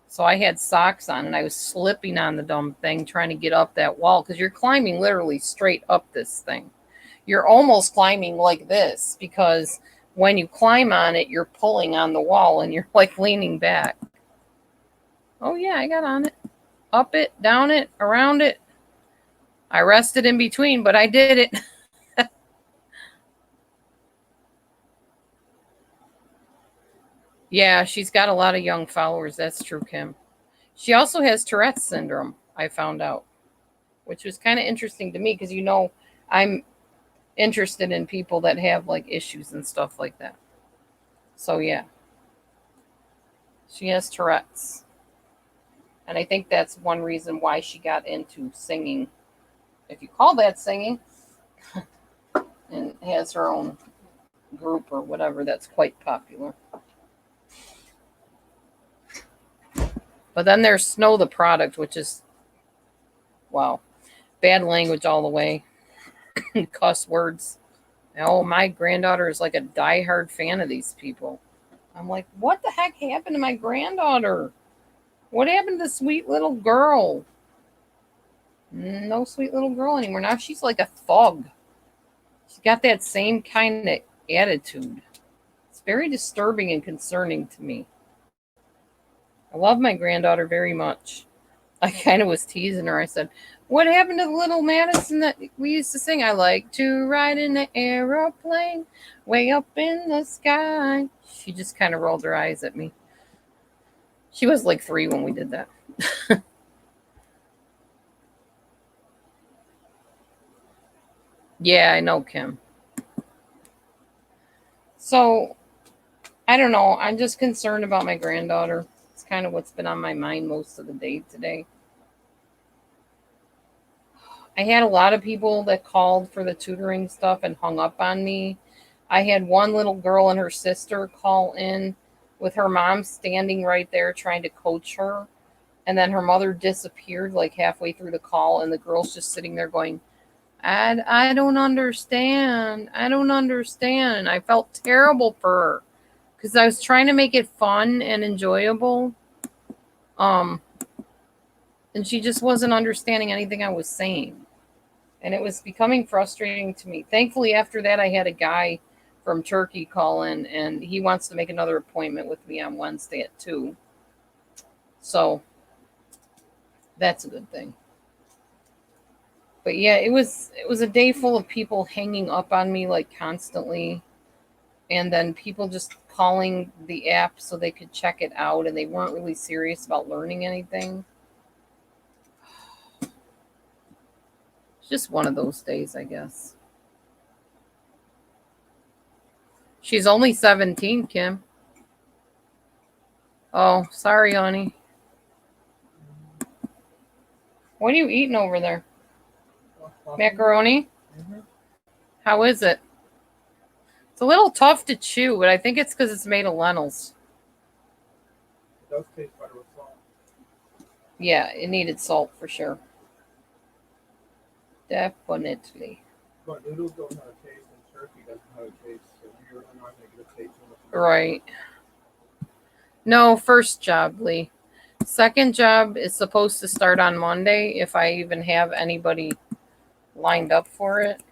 So I had socks on and I was slipping on the dumb thing trying to get up that wall because you're climbing literally straight up this thing. You're almost climbing like this because when you climb on it, you're pulling on the wall and you're like leaning back. Oh, yeah, I got on it. Up it, down it, around it. I rested in between, but I did it. Yeah, she's got a lot of young followers. That's true, Kim. She also has Tourette's syndrome, I found out, which was kind of interesting to me because I'm interested in people that have like issues and stuff like that. So yeah, she has Tourette's. And I think that's one reason why she got into singing, if you call that singing, and has her own group or whatever that's quite popular. But then there's Snow the Product, which is, wow, bad language all the way, cuss words. Oh, my granddaughter is like a diehard fan of these people. I'm like, what the heck happened to my granddaughter? What happened to the sweet little girl? No sweet little girl anymore. Now she's like a thug. She's got that same kind of attitude. It's very disturbing and concerning to me. I love my granddaughter very much. I kind of was teasing her. I said, what happened to the little Madison that we used to sing? I like to ride in the aeroplane way up in the sky. She just kind of rolled her eyes at me. She was like 3 when we did that. Yeah, I know, Kim. So, I don't know. I'm just concerned about my granddaughter. It's kind of what's been on my mind most of the day today. I had a lot of people that called for the tutoring stuff and hung up on me. I had one little girl and her sister call in with her mom standing right there trying to coach her. And then her mother disappeared like halfway through the call, and the girl's just sitting there going, I don't understand. I don't understand. And I felt terrible for her because I was trying to make it fun and enjoyable. And she just wasn't understanding anything I was saying. And it was becoming frustrating to me. Thankfully, after that, I had a guy from Turkey call in, and he wants to make another appointment with me on Wednesday at 2. So that's a good thing. But yeah, it was a day full of people hanging up on me like constantly, and then people just calling the app so they could check it out, and they weren't really serious about learning anything. It's just one of those days, I guess. She's only 17, Kim. Oh, sorry, honey. What are you eating over there? Macaroni? Mm-hmm. How is it? It's a little tough to chew, but I think it's because it's made of lentils. It does taste better with salt. Yeah, it needed salt for sure. Definitely. But noodles don't have a taste, and turkey doesn't have a taste, so you're not going to get a taste. Right. No, first job, Lee. Second job is supposed to start on Monday if I even have anybody lined up for it.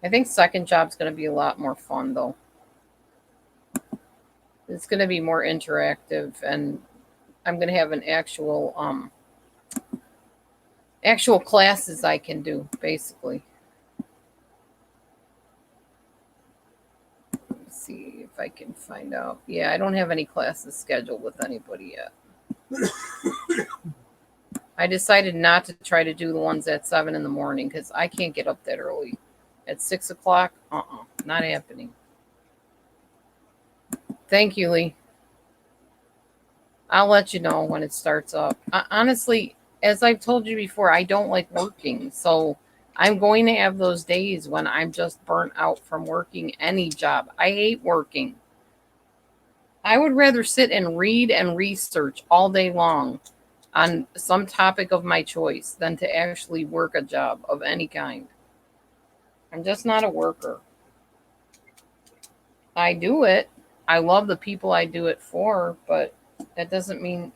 I think second job's going to be a lot more fun though. It's going to be more interactive, and I'm going to have an actual classes I can do basically. Let's see if I can find out. Yeah, I don't have any classes scheduled with anybody yet. I decided not to try to do the ones at 7 in the morning because I can't get up that early. At 6 o'clock, not happening. Thank you, Lee. I'll let you know when it starts up. Honestly, as I've told you before, I don't like working. So I'm going to have those days when I'm just burnt out from working any job. I hate working. I would rather sit and read and research all day long on some topic of my choice than to actually work a job of any kind. I'm just not a worker. I do it. I love the people I do it for, but that doesn't mean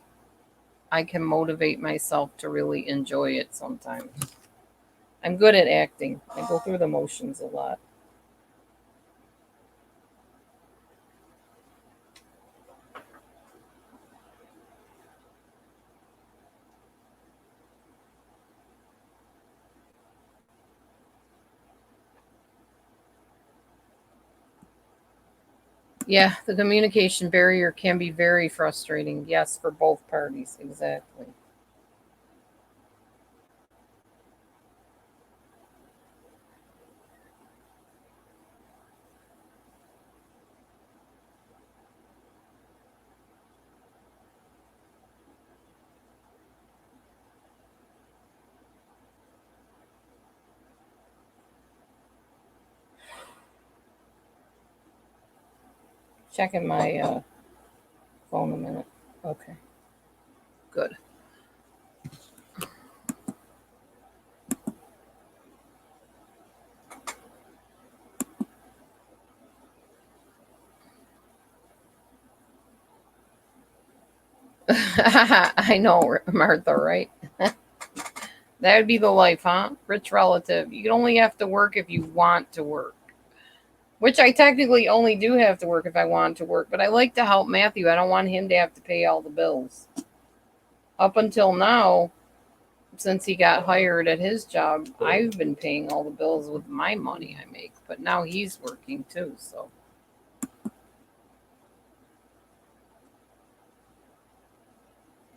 I can motivate myself to really enjoy it sometimes. I'm good at acting. I go through the motions a lot. Yeah, the communication barrier can be very frustrating. Yes, for both parties. Exactly. Checking my phone a minute. Okay, good. I know, Martha, right? That would be the life, huh? Rich relative. You only have to work if you want to work. Which I technically only do have to work if I want to work, but I like to help Matthew. I don't want him to have to pay all the bills. Up until now, since he got hired at his job, I've been paying all the bills with my money I make, but now he's working too, so.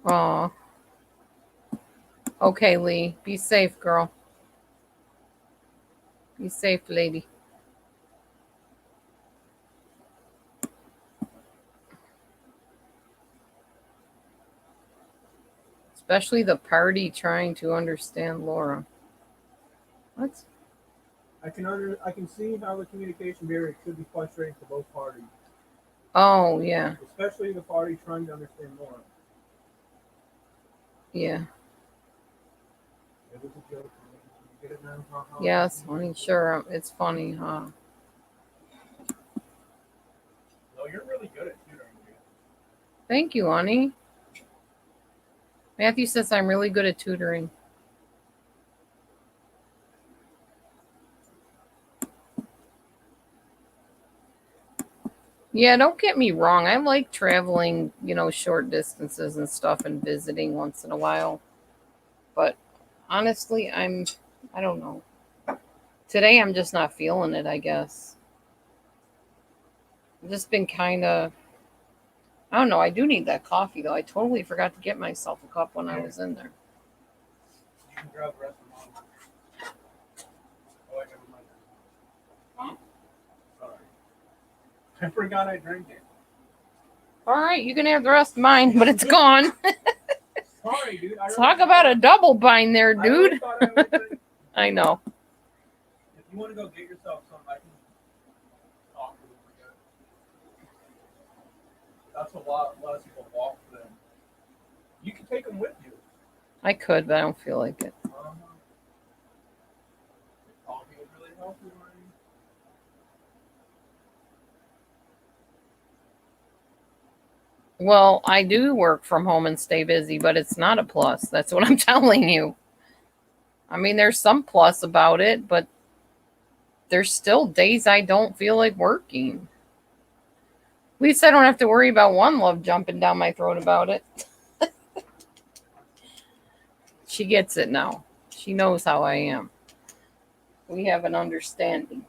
Aw. Okay, Lee. Be safe, girl. Be safe, lady. Especially the party trying to understand Laura. What? I can see how the communication barrier could be frustrating for both parties, Oh, yeah. especially the party trying to understand more. Yeah. It was a joke. You get it now? Yes, honey, sure. It's funny, huh? No, you're really good at tutoring, dude. Thank you, honey. Matthew says I'm really good at tutoring. Yeah, don't get me wrong. I like traveling, short distances and stuff and visiting once in a while. But honestly, I don't know. Today I'm just not feeling it, I guess. I've just been kind of, I don't know. I do need that coffee though. I totally forgot to get myself a cup when I was in there. You can grab the rest of mine. Oh, I never mind. Huh? Sorry. I forgot I drank it. All right, you can have the rest of mine, but it's gone. Sorry, dude. Talk about a double bind there, I really dude. thought I would drink. I know. If you want to go get yourself some, I can talk to them again. That's a lot less of a walk then. You can take them with you. I could, but I don't feel like it. Coffee would really help you, right? Well, I do work from home and stay busy, but it's not a plus. That's what I'm telling you. I mean, there's some plus about it, but there's still days I don't feel like working. At least I don't have to worry about one love jumping down my throat about it. She gets it now. She knows how I am. We have an understanding.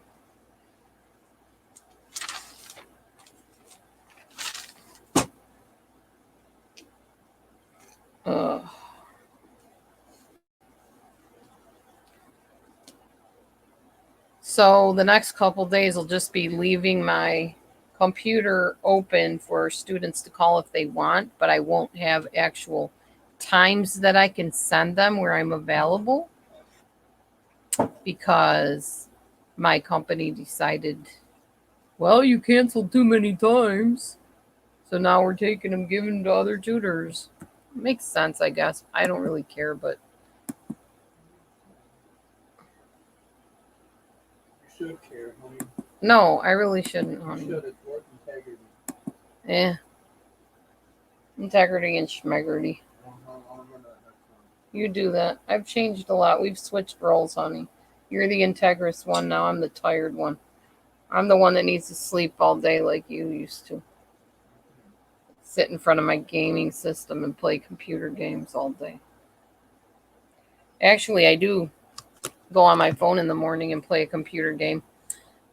Ugh. So the next couple days will just be leaving my computer open for students to call if they want, but I won't have actual times that I can send them where I'm available because my company decided, well, you canceled too many times. So now we're taking them, giving them to other tutors. Makes sense, I guess. I don't really care, but You should care, honey. no, I really shouldn't, You honey. should. It's work integrity. Integrity and schmegrity. I'll remember that next time. You do that. I've changed a lot. We've switched roles, honey. You're the integrous one now. I'm the tired one. I'm the one that needs to sleep all day like you used to. Sit in front of my gaming system and play computer games all day. Actually, I do go on my phone in the morning and play a computer game.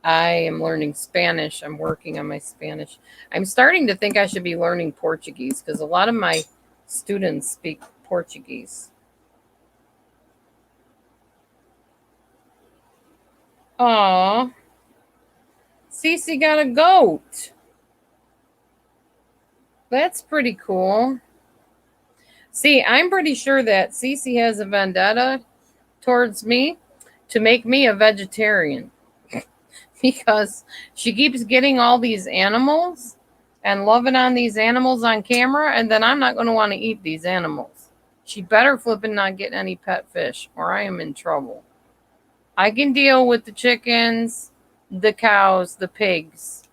I am learning Spanish. I'm working on my Spanish. I'm starting to think I should be learning Portuguese because a lot of my students speak Portuguese. Aw, Cece got a goat. That's pretty cool. See, I'm pretty sure that Cece has a vendetta towards me to make me a vegetarian because she keeps getting all these animals and loving on these animals on camera, and then I'm not going to want to eat these animals. She better flipping not get any pet fish, or I am in trouble. I can deal with the chickens, the cows, the pigs,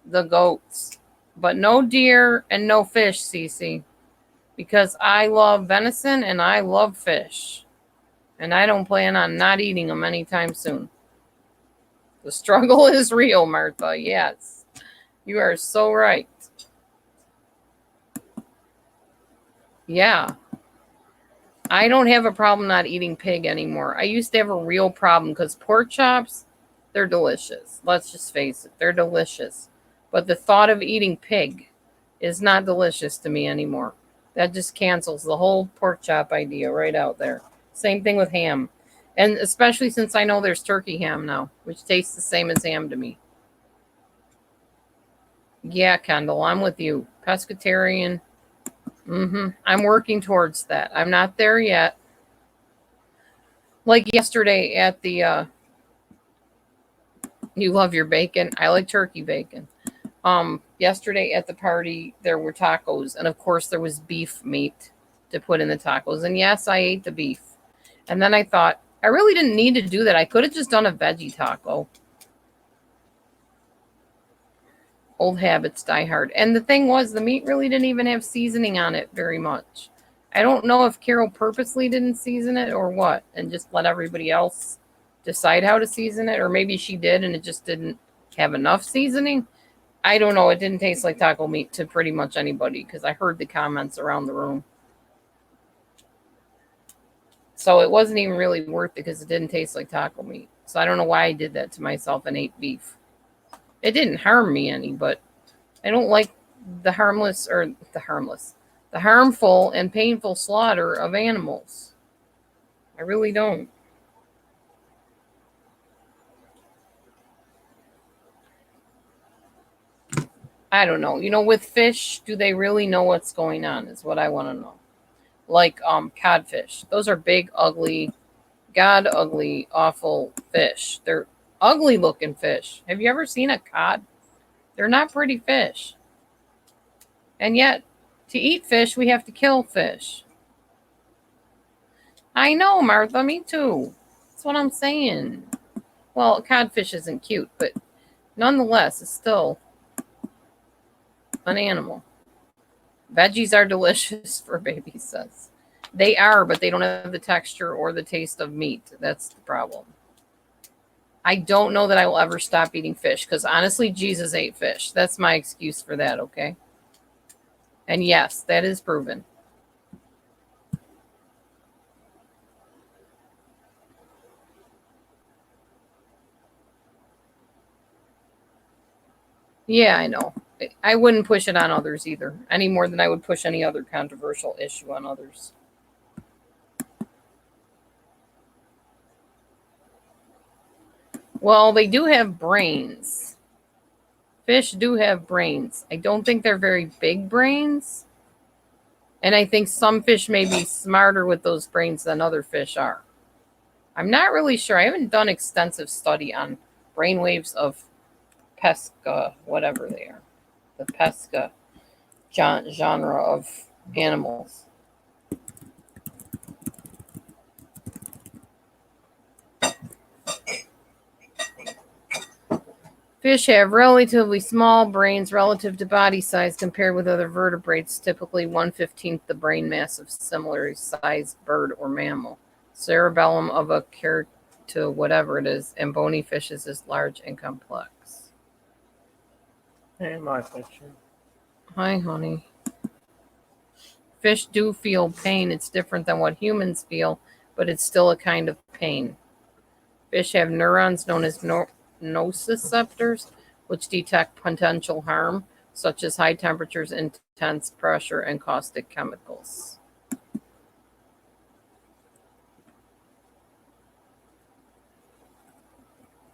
the goats, but no deer and no fish, Cece, because I love venison and I love fish, and I don't plan on not eating them anytime soon. The struggle is real, Martha. Yes, you are so right. Yeah. I don't have a problem not eating pig anymore. I used to have a real problem because pork chops, they're delicious. Let's just face it, they're delicious. But the thought of eating pig is not delicious to me anymore. That just cancels the whole pork chop idea right out there. Same thing with ham. And especially since I know there's turkey ham now, which tastes the same as ham to me. Yeah, Kendall, I'm with you. Pescatarian. I'm working towards that. I'm not there yet. Like yesterday at the you love your bacon. I like turkey bacon. Yesterday at the party there were tacos, and of course there was beef meat to put in the tacos. And yes, I ate the beef. And then I thought, I really didn't need to do that. I could have just done a veggie taco. Old habits die hard. And the thing was, the meat really didn't even have seasoning on it very much. I don't know if Carol purposely didn't season it or what, and just let everybody else decide how to season it, or maybe she did and it just didn't have enough seasoning. I don't know. It didn't taste like taco meat to pretty much anybody because I heard the comments around the room. So it wasn't even really worth it because it didn't taste like taco meat. So I don't know why I did that to myself and ate beef. It didn't harm me any, but I don't like the harmful and painful slaughter of animals. I really don't. I don't know. With fish, do they really know what's going on? Is what I want to know. Like codfish. Those are big, ugly, god ugly, awful fish. They're ugly looking fish. Have you ever seen a cod? They're not pretty fish. And yet, to eat fish, we have to kill fish. I know, Martha, me too. That's what I'm saying. Well, codfish isn't cute, but nonetheless, it's still an animal. Veggies are delicious, for baby says. They are, but they don't have the texture or the taste of meat. That's the problem. I don't know that I will ever stop eating fish because honestly, Jesus ate fish. That's my excuse for that, okay? And yes, that is proven. Yeah, I know. I wouldn't push it on others either, any more than I would push any other controversial issue on others. Well, they do have brains. Fish do have brains. I don't think they're very big brains. And I think some fish may be smarter with those brains than other fish are. I'm not really sure. I haven't done extensive study on brainwaves of pesca, whatever they are. The pesca genre of animals. Fish have relatively small brains relative to body size compared with other vertebrates, typically 1/15 the brain mass of similar sized bird or mammal. Cerebellum of a to whatever it is, and bony fishes is large and complex. Hey, my picture. Hi, honey. Fish do feel pain. It's different than what humans feel, but it's still a kind of pain. Fish have neurons known as nociceptors, which detect potential harm, such as high temperatures, intense pressure, and caustic chemicals.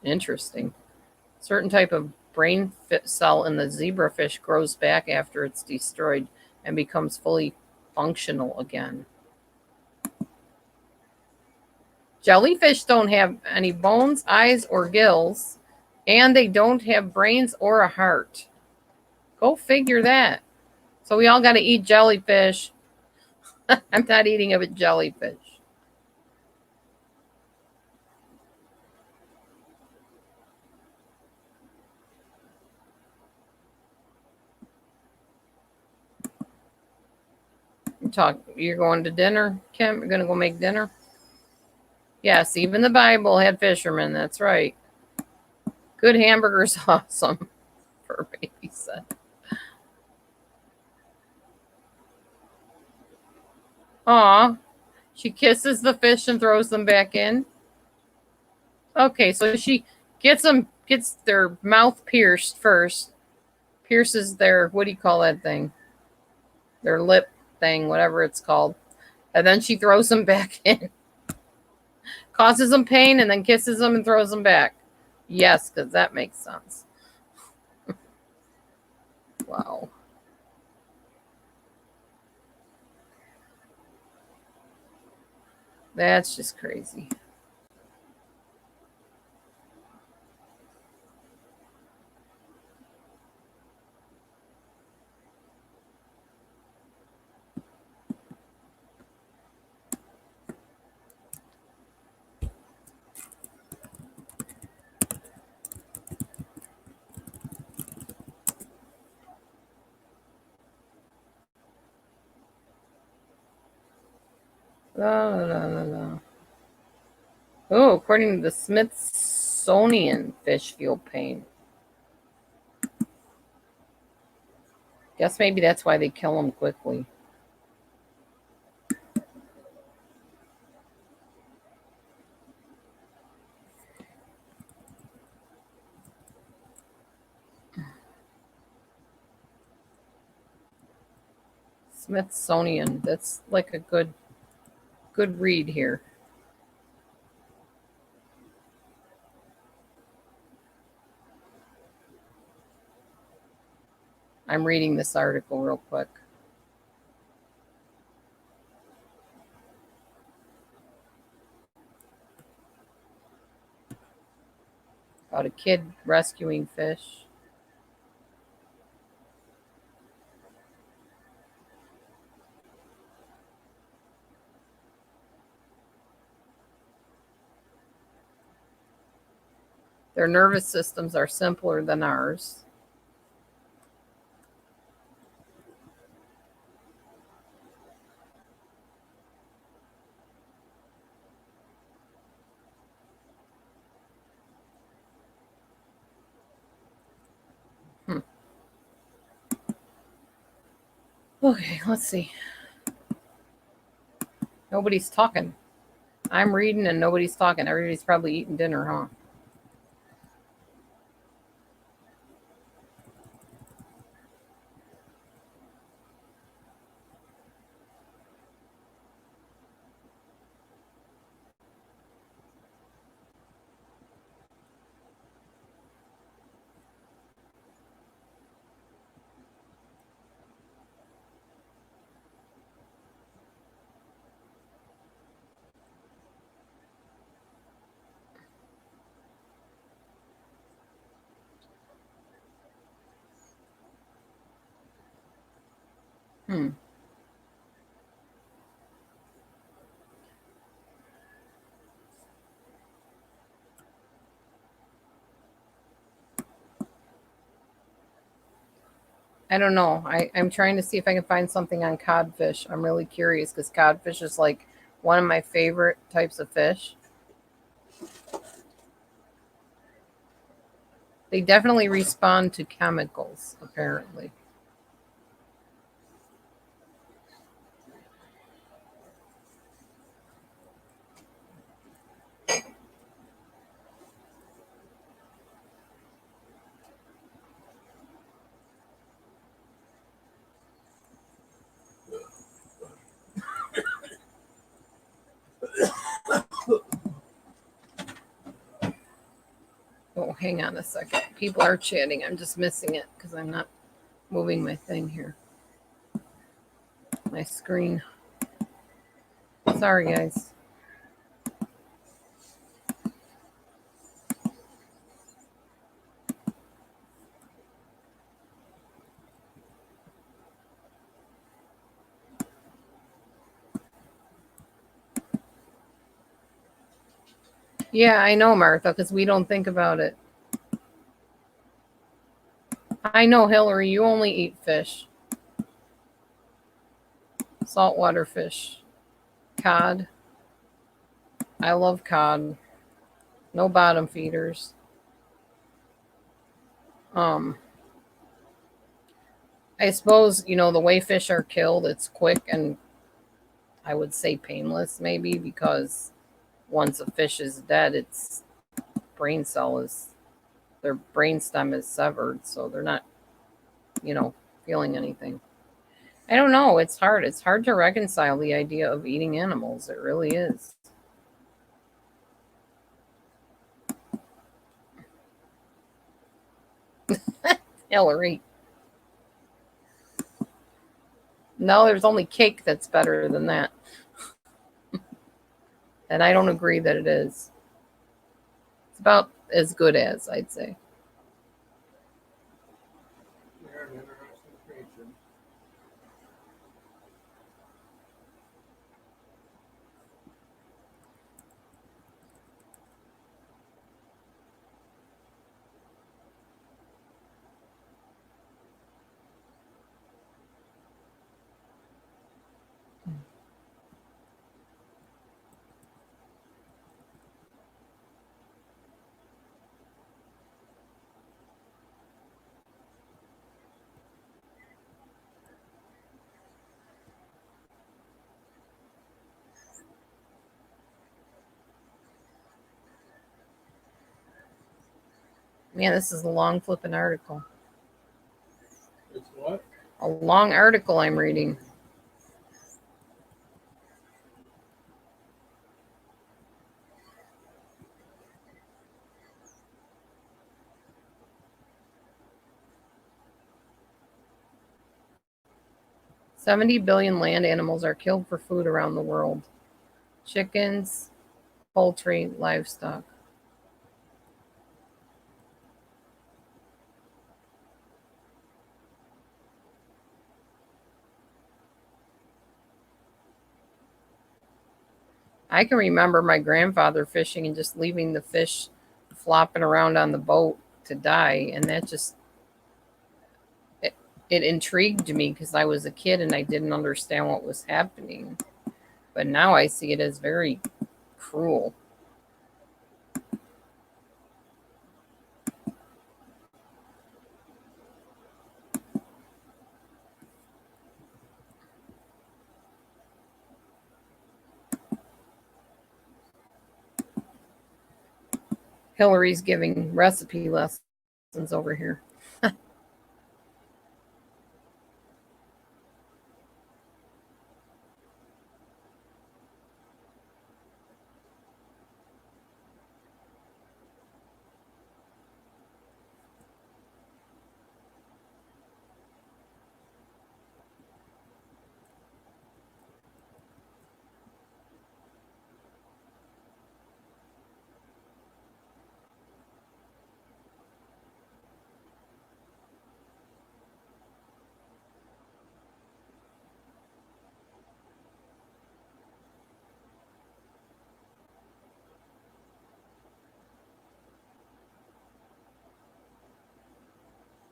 Interesting. Certain type of brain cell in the zebrafish grows back after it's destroyed and becomes fully functional again. Jellyfish don't have any bones, eyes, or gills, and they don't have brains or a heart. Go figure that. So we all got to eat jellyfish. I'm not eating a jellyfish. You're going to dinner, Kim? You're going to go make dinner? Yes, even the Bible had fishermen. That's right. Good hamburger's awesome for a baby said. Aw, she kisses the fish and throws them back in. Okay, so she gets their mouth pierced first, pierces their, what do you call that thing? Their lip thing, whatever it's called. And then she throws them back in. Causes them pain and then kisses them and throws them back. Yes, because that makes sense. Wow. That's just crazy. La, la, la, la. Oh, according to the Smithsonian, fish feel pain. Guess maybe that's why they kill them quickly. Smithsonian. That's like a good read here. I'm reading this article real quick. About a kid rescuing fish. Their nervous systems are simpler than ours. Okay, let's see. Nobody's talking. I'm reading and nobody's talking. Everybody's probably eating dinner, huh? Hmm. I don't know. I'm trying to see if I can find something on codfish. I'm really curious because codfish is like one of my favorite types of fish. They definitely respond to chemicals, apparently. hang on a second. People are chatting. I'm just missing it because I'm not moving my thing here. My screen. Sorry, guys. Yeah, I know, Martha, because we don't think about it. I know, Hillary, you only eat fish. Saltwater fish. Cod. I love cod. No bottom feeders. I suppose, the way fish are killed, it's quick and I would say painless maybe because once a fish is dead, its brain cell is their brain stem is severed, so they're not, feeling anything. I don't know. It's hard. It's hard to reconcile the idea of eating animals. It really is. Hillary. No, there's only cake that's better than that. And I don't agree that it is. It's about as good as, I'd say. They're an interesting creature. Man, this is a long flipping article. It's what? A long article I'm reading. $70 billion land animals are killed for food around the world. Chickens, poultry, livestock. I can remember my grandfather fishing and just leaving the fish flopping around on the boat to die, and that just it intrigued me because I was a kid and I didn't understand what was happening. But now I see it as very cruel. Hillary's giving recipe lessons over here.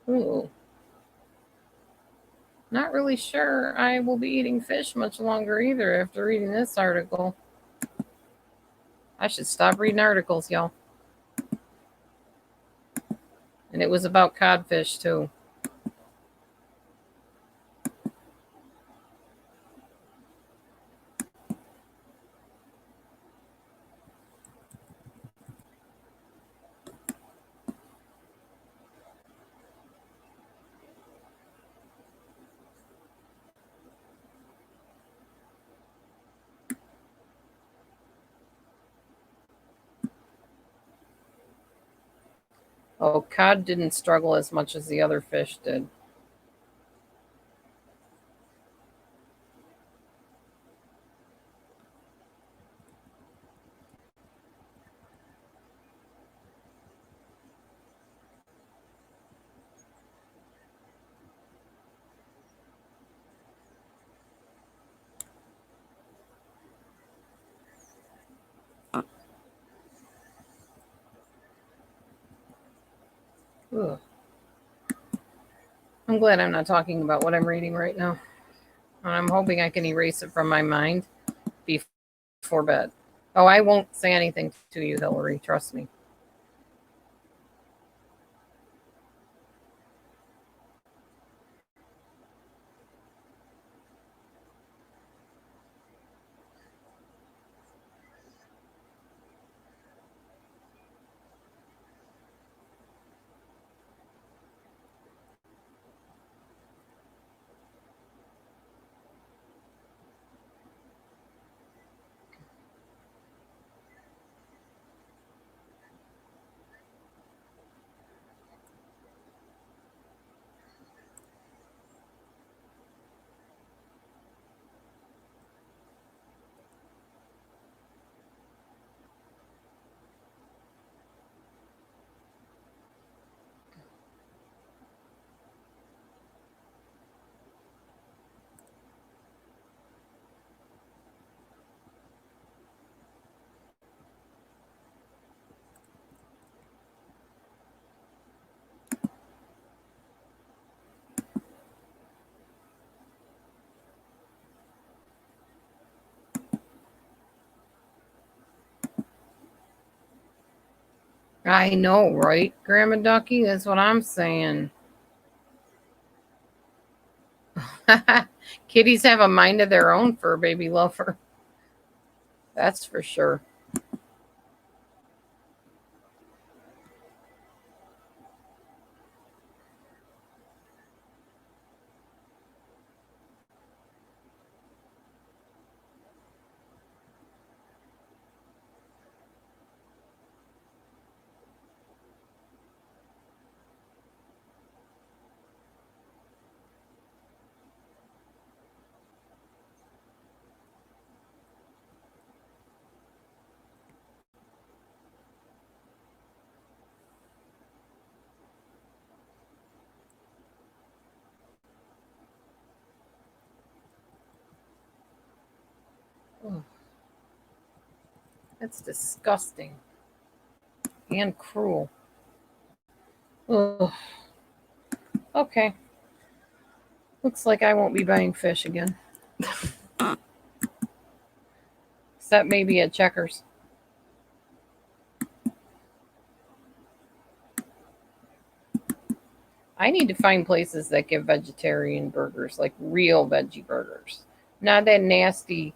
Ooh. Not really sure I will be eating fish much longer either after reading this article. I should stop reading articles, y'all. And it was about codfish, too. Oh, cod didn't struggle as much as the other fish did. Ugh. I'm glad I'm not talking about what I'm reading right now. And I'm hoping I can erase it from my mind before bed. Oh, I won't say anything to you, Hillary. Trust me. I know, right, Grandma Ducky? That's what I'm saying. Kitties have a mind of their own, for a baby lover. That's for sure. Ugh, that's disgusting and cruel. Ugh. Okay. Looks like I won't be buying fish again. Except maybe at Checkers. I need to find places that give vegetarian burgers, like real veggie burgers. Not that nasty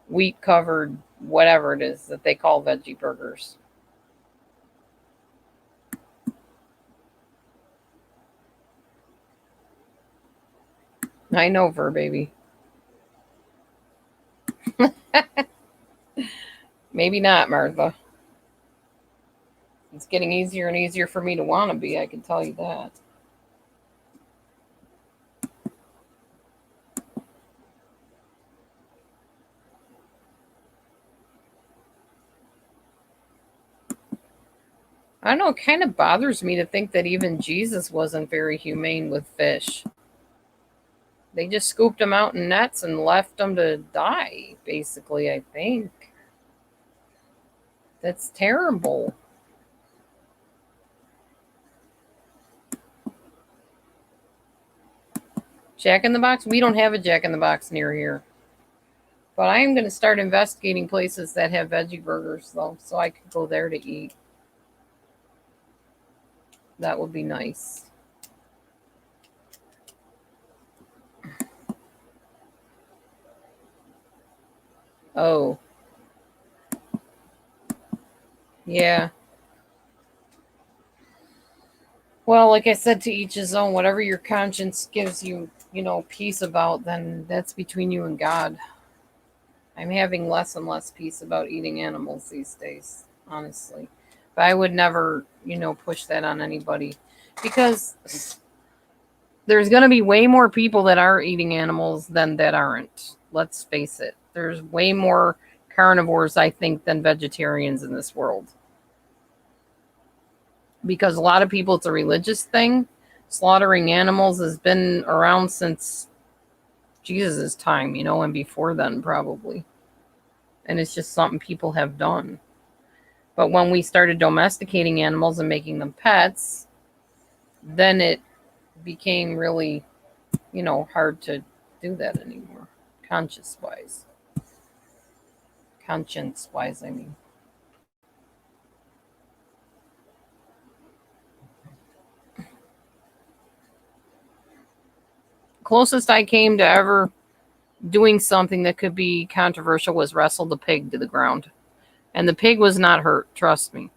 wheat covered whatever it is that they call veggie burgers. I know, Ver baby. Maybe not, Martha. It's getting easier and easier for me to want to be, I can tell you that. I don't know, it kind of bothers me to think that even Jesus wasn't very humane with fish. They just scooped them out in nets and left them to die, basically, I think. That's terrible. Jack in the Box? We don't have a Jack in the Box near here. But I am going to start investigating places that have veggie burgers, though, so I could go there to eat. That would be nice. Oh, yeah. Well, like I said, to each his own. Whatever your conscience gives you, peace about, then that's between you and God. I'm having less and less peace about eating animals these days, honestly. But I would never, push that on anybody because there's going to be way more people that are eating animals than that aren't. Let's face it. There's way more carnivores, I think, than vegetarians in this world. Because a lot of people, it's a religious thing. Slaughtering animals has been around since Jesus' time, and before then, probably. And it's just something people have done. But when we started domesticating animals and making them pets, then it became really, hard to do that anymore. Conscience-wise, I mean. Closest I came to ever doing something that could be controversial was wrestle the pig to the ground. And the pig was not hurt, trust me.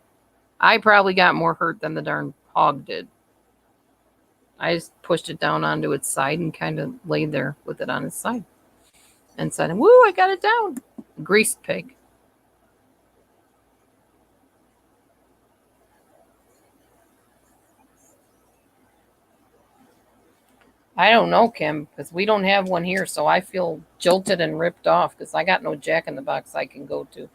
I probably got more hurt than the darn hog did. I just pushed it down onto its side and kind of laid there with it on its side. And said, woo, I got it down. Greased pig. I don't know, Kim, because we don't have one here, so I feel jolted and ripped off because I got no Jack in the Box I can go to.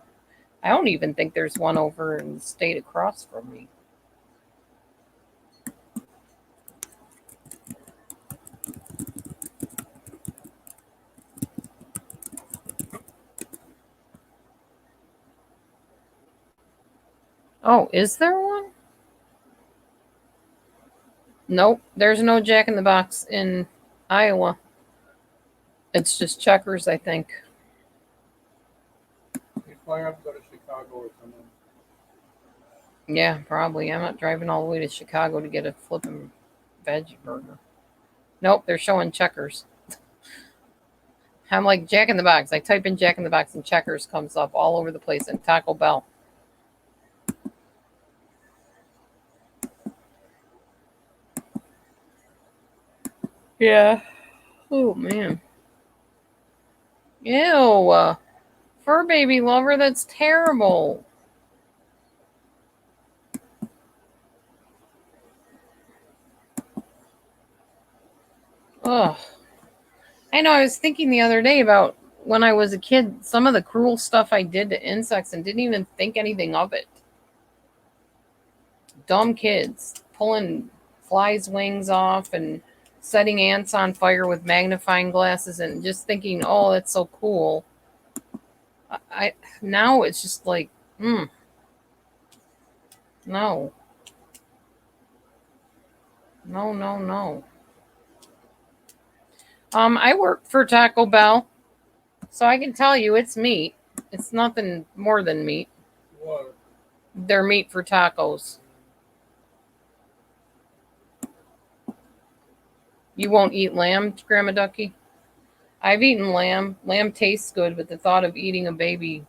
I don't even think there's one over in the state across from me. Oh, is there one? Nope, there's no Jack in the Box in Iowa. It's just Checkers, I think. You probably have to go to Chicago or something. Yeah, probably. I'm not driving all the way to Chicago to get a flippin' veggie burger. Nope, they're showing Checkers. I'm like Jack in the Box. I type in Jack in the Box and Checkers comes up all over the place, and Taco Bell. Yeah. Oh, man. Ew. Fur baby lover, that's terrible. Ugh. I know, I was thinking the other day about when I was a kid, some of the cruel stuff I did to insects and didn't even think anything of it. Dumb kids pulling flies' wings off and setting ants on fire with magnifying glasses and just thinking, oh, that's so cool. I now it's just like, no. No, no, no. I work for Taco Bell, so I can tell you it's meat. It's nothing more than meat. What? They're meat for tacos. You won't eat lamb, Grandma Ducky? I've eaten lamb. Lamb tastes good, but the thought of eating a baby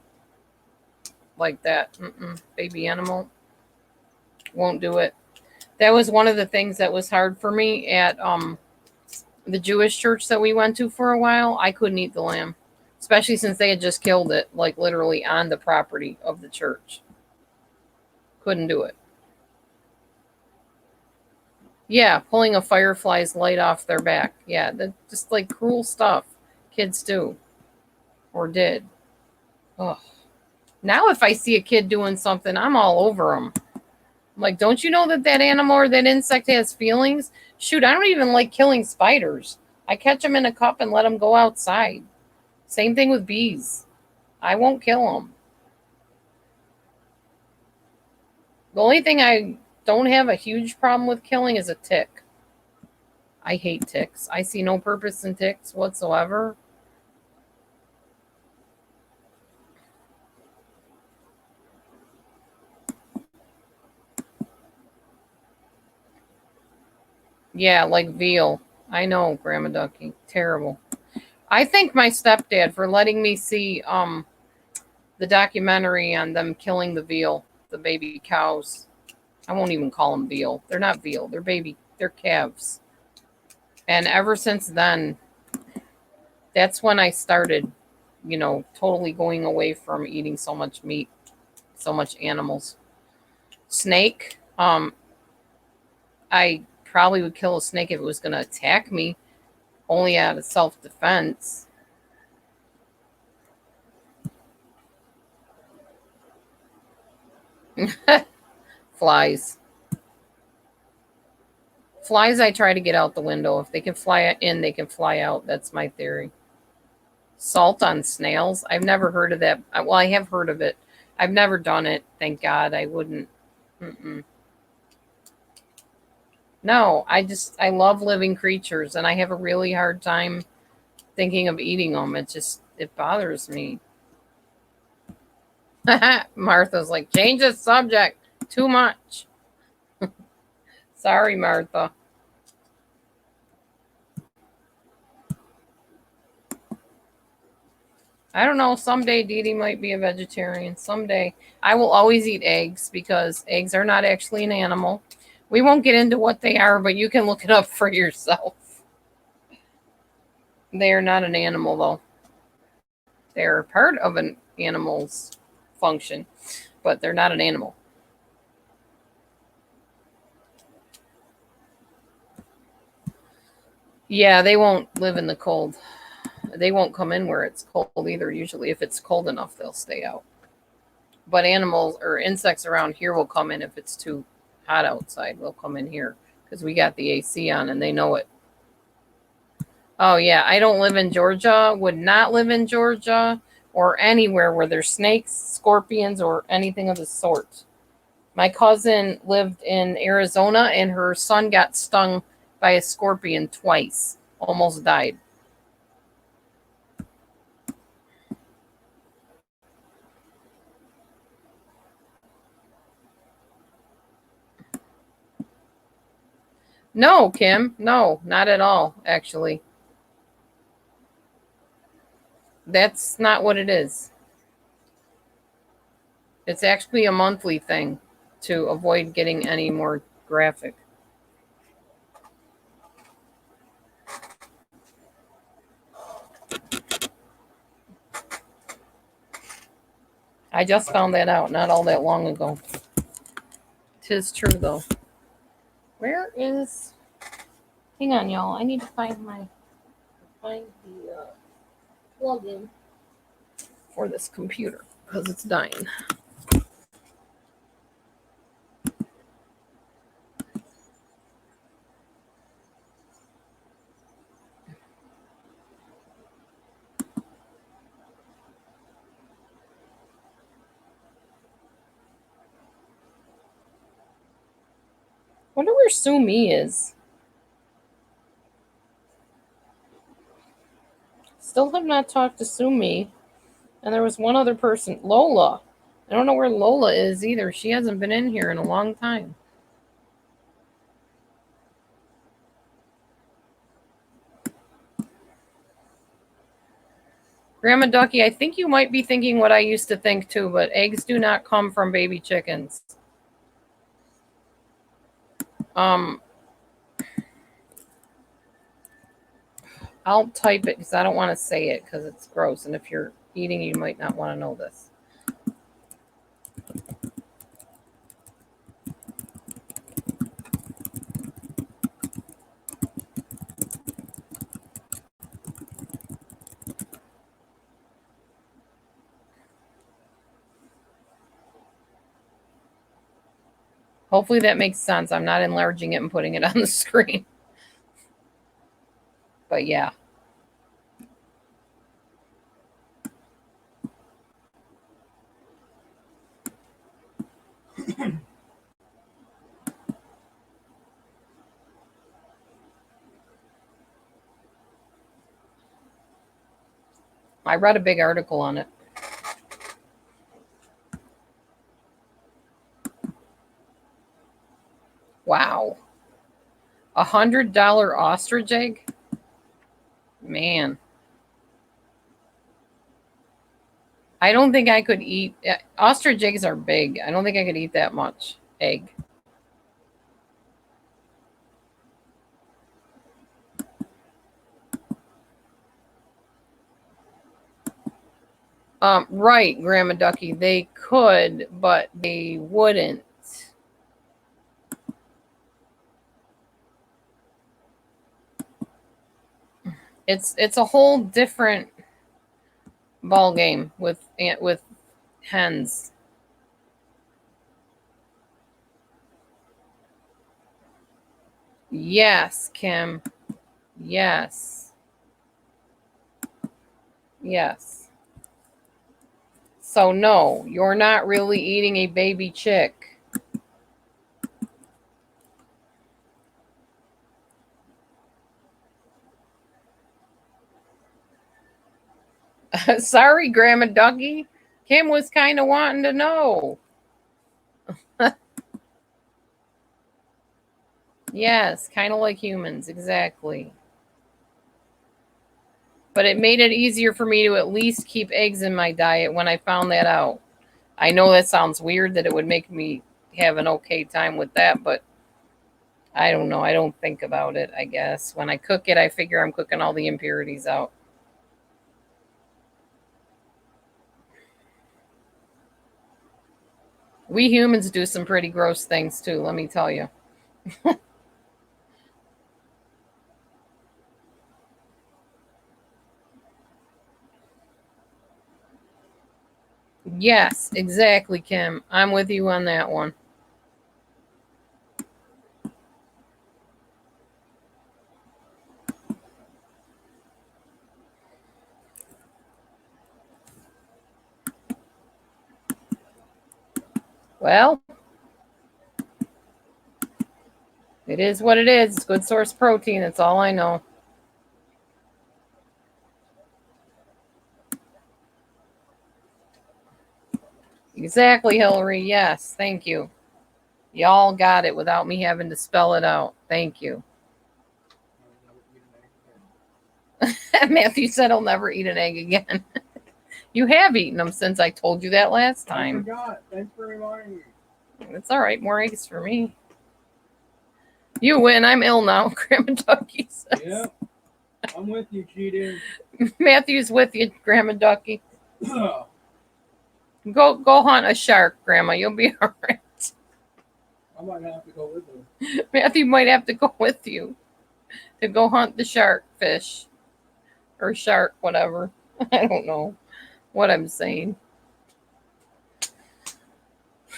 like that, baby animal, won't do it. That was one of the things that was hard for me at the Jewish church that we went to for a while. I couldn't eat the lamb, especially since they had just killed it, like literally on the property of the church. Couldn't do it. Yeah, pulling a firefly's light off their back. Yeah, that just like cruel stuff kids do or did. Ugh. Now, if I see a kid doing something, I'm all over them. I'm like, don't you know that that animal or that insect has feelings? Shoot, I don't even like killing spiders. I catch them in a cup and let them go outside. Same thing with bees. I won't kill them. The only thing I don't have a huge problem with killing is a tick. I hate ticks. I see no purpose in ticks whatsoever. Yeah, like veal. I know, Grandma Ducky. Terrible. I thank my stepdad for letting me see the documentary on them killing the veal, the baby cows. I won't even call them veal. They're not veal. They're calves. And ever since then, that's when I started, totally going away from eating so much meat, so much animals. Snake. I probably would kill a snake if it was going to attack me, only out of self-defense. Flies. Flies, I try to get out the window. If they can fly in, they can fly out. That's my theory. Salt on snails. I've never heard of that. Well, I have heard of it. I've never done it. Thank God. I wouldn't. Mm-mm. No, I love living creatures, and I have a really hard time thinking of eating them. It bothers me. Martha's like, change the subject. Too much. Sorry, Martha. I don't know. Someday Dee Dee might be a vegetarian. Someday. I will always eat eggs because eggs are not actually an animal. We won't get into what they are, but you can look it up for yourself. They are not an animal, though. They're part of an animal's function, but they're not an animal. Yeah, they won't live in the cold. They won't come in where it's cold either. Usually, if it's cold enough, they'll stay out. But animals or insects around here will come in if it's too hot outside. They'll come in here because we got the AC on and they know it. Oh, yeah. I don't live in Georgia, would not live in Georgia or anywhere where there's snakes, scorpions, or anything of the sort. My cousin lived in Arizona and her son got stung by a scorpion twice, almost died. No, Kim, no, not at all, actually. That's not what it is. It's actually a monthly thing to avoid getting any more graphic. I just found that out not all that long ago. 'Tis true, though. Where is... Hang on, y'all. I need to find the plug-in for this computer because it's dying. Wonder where Sue Me is. Still have not talked to Sue Me. And there was one other person, Lola. I don't know where Lola is either. She hasn't been in here in a long time. Grandma Ducky, I think you might be thinking what I used to think too, but eggs do not come from baby chickens. I'll type it because I don't want to say it because it's gross. And if you're eating, you might not want to know this. Hopefully that makes sense. I'm not enlarging it and putting it on the screen. But yeah. I read a big article on it. Wow. $100 ostrich egg? Man. I don't think I could eat. Ostrich eggs are big. I don't think I could eat that much egg. Right, Grandma Ducky. They could, but they wouldn't. It's a whole different ball game with hens. Yes, Kim. Yes. Yes. So no, you're not really eating a baby chick. Sorry, Grandma Dougie. Kim was kind of wanting to know. Yes, kind of like humans, exactly. But it made it easier for me to at least keep eggs in my diet when I found that out. I know that sounds weird that it would make me have an okay time with that, but I don't know. I don't think about it, I guess. When I cook it, I figure I'm cooking all the impurities out. We humans do some pretty gross things too, let me tell you. Yes, exactly, Kim. I'm with you on that one. Well, it is what it is. It's good source protein. That's all I know. Exactly, Hillary. Yes, thank you. Y'all got it without me having to spell it out. Thank you. Matthew said he'll never eat an egg again. You have eaten them since I told you that last I time. forgot. Thanks for reminding me. It's all right. More eggs for me. You win. I'm ill now, Grandma Ducky says. Yeah, I'm with you, cheating. Matthew's with you, Grandma Ducky. I Go hunt a shark, Grandma. You'll be all right. might have to go with him. Matthew might have to go with you to go hunt the shark fish or shark, whatever. I don't know what I'm saying.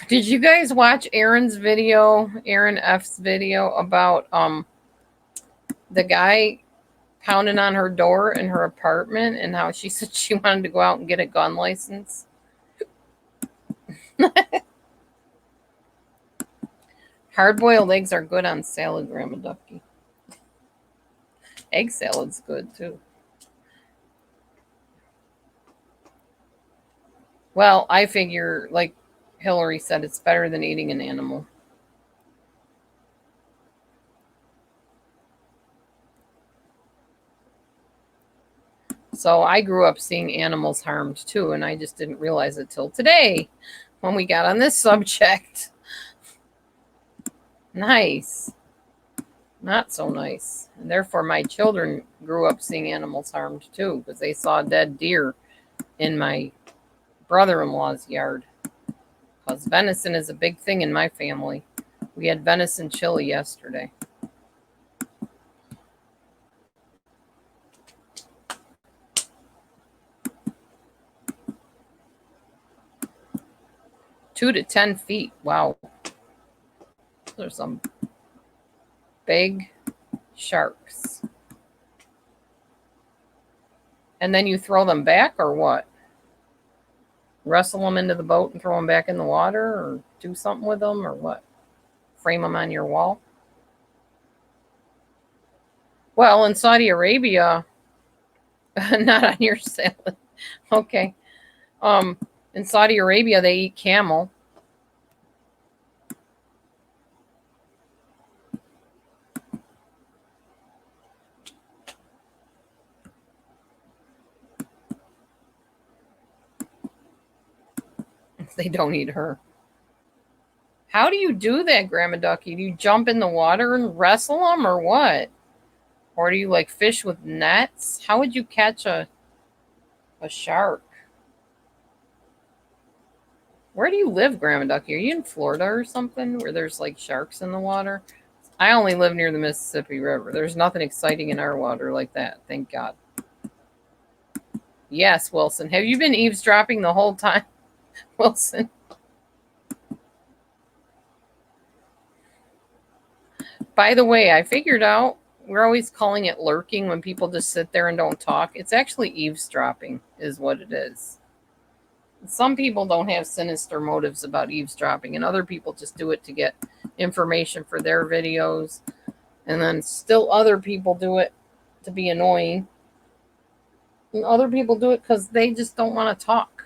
Did you guys watch Aaron's video, Aaron F's video about the guy pounding on her door in her apartment and how she said she wanted to go out and get a gun license? Hard-boiled eggs are good on salad, Grandma Ducky. Egg salad's good too. Well, I figure, like Hillary said, it's better than eating an animal. So I grew up seeing animals harmed too, and I just didn't realize it till today when we got on this subject. Nice. Not so nice. And therefore, my children grew up seeing animals harmed too because they saw dead deer in my brother-in-law's yard. Because venison is a big thing in my family. We had venison chili yesterday. Two to 10 feet. Wow. There's some big sharks. And then you throw them back or what? Wrestle them into the boat and throw them back in the water or do something with them or what? Frame them on your wall? Well, in Saudi Arabia, not on your salad. Okay. In Saudi Arabia, they eat camel. They don't eat her. How do you do that, Grandma Ducky? Do you jump in the water and wrestle them or what? Or do you like fish with nets? How would you catch a shark? Where do you live, Grandma Ducky? Are you in Florida or something where there's like sharks in the water? I only live near the Mississippi River. There's nothing exciting in our water like that. Thank God. Yes, Wilson. Have you been eavesdropping the whole time, Wilson? By the way, I figured out we're always calling it lurking when people just sit there and don't talk. It's actually eavesdropping, is what it is. Some people don't have sinister motives about eavesdropping, and other people just do it to get information for their videos. And then still other people do it to be annoying. And other people do it because they just don't want to talk.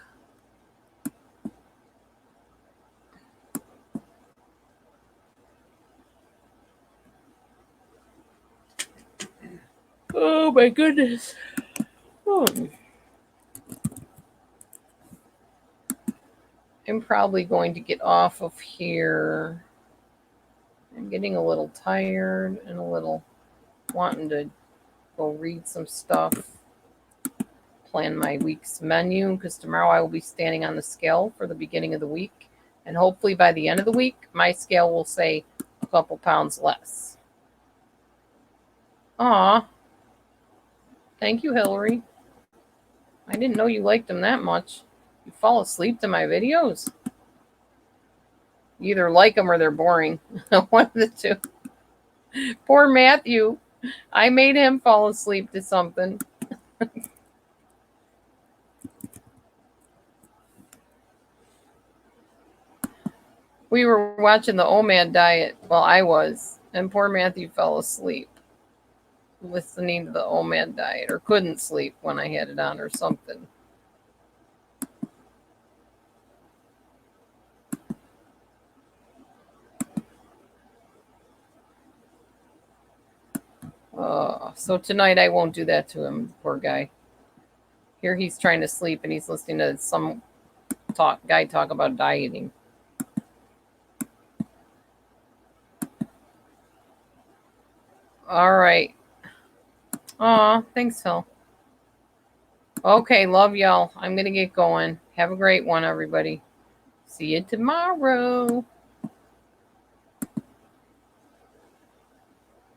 Oh my goodness. Oh. I'm probably going to get off of here. I'm getting a little tired and a little wanting to go read some stuff. Plan my week's menu because tomorrow I will be standing on the scale for the beginning of the week. And hopefully by the end of the week, my scale will say a couple pounds less. Aw. Thank you, Hillary. I didn't know you liked them that much. You fall asleep to my videos? You either like them or they're boring. One of the two. Poor Matthew. I made him fall asleep to something. We were watching the OMAD diet. Well, I was. And poor Matthew fell asleep listening to the OMAD diet, or couldn't sleep when I had it on or something. So tonight I won't do that to him, poor guy. Here he's trying to sleep and he's listening to some guy talk about dieting. All right. Aw, thanks, Phil. Okay, love y'all. I'm going to get going. Have a great one, everybody. See you tomorrow.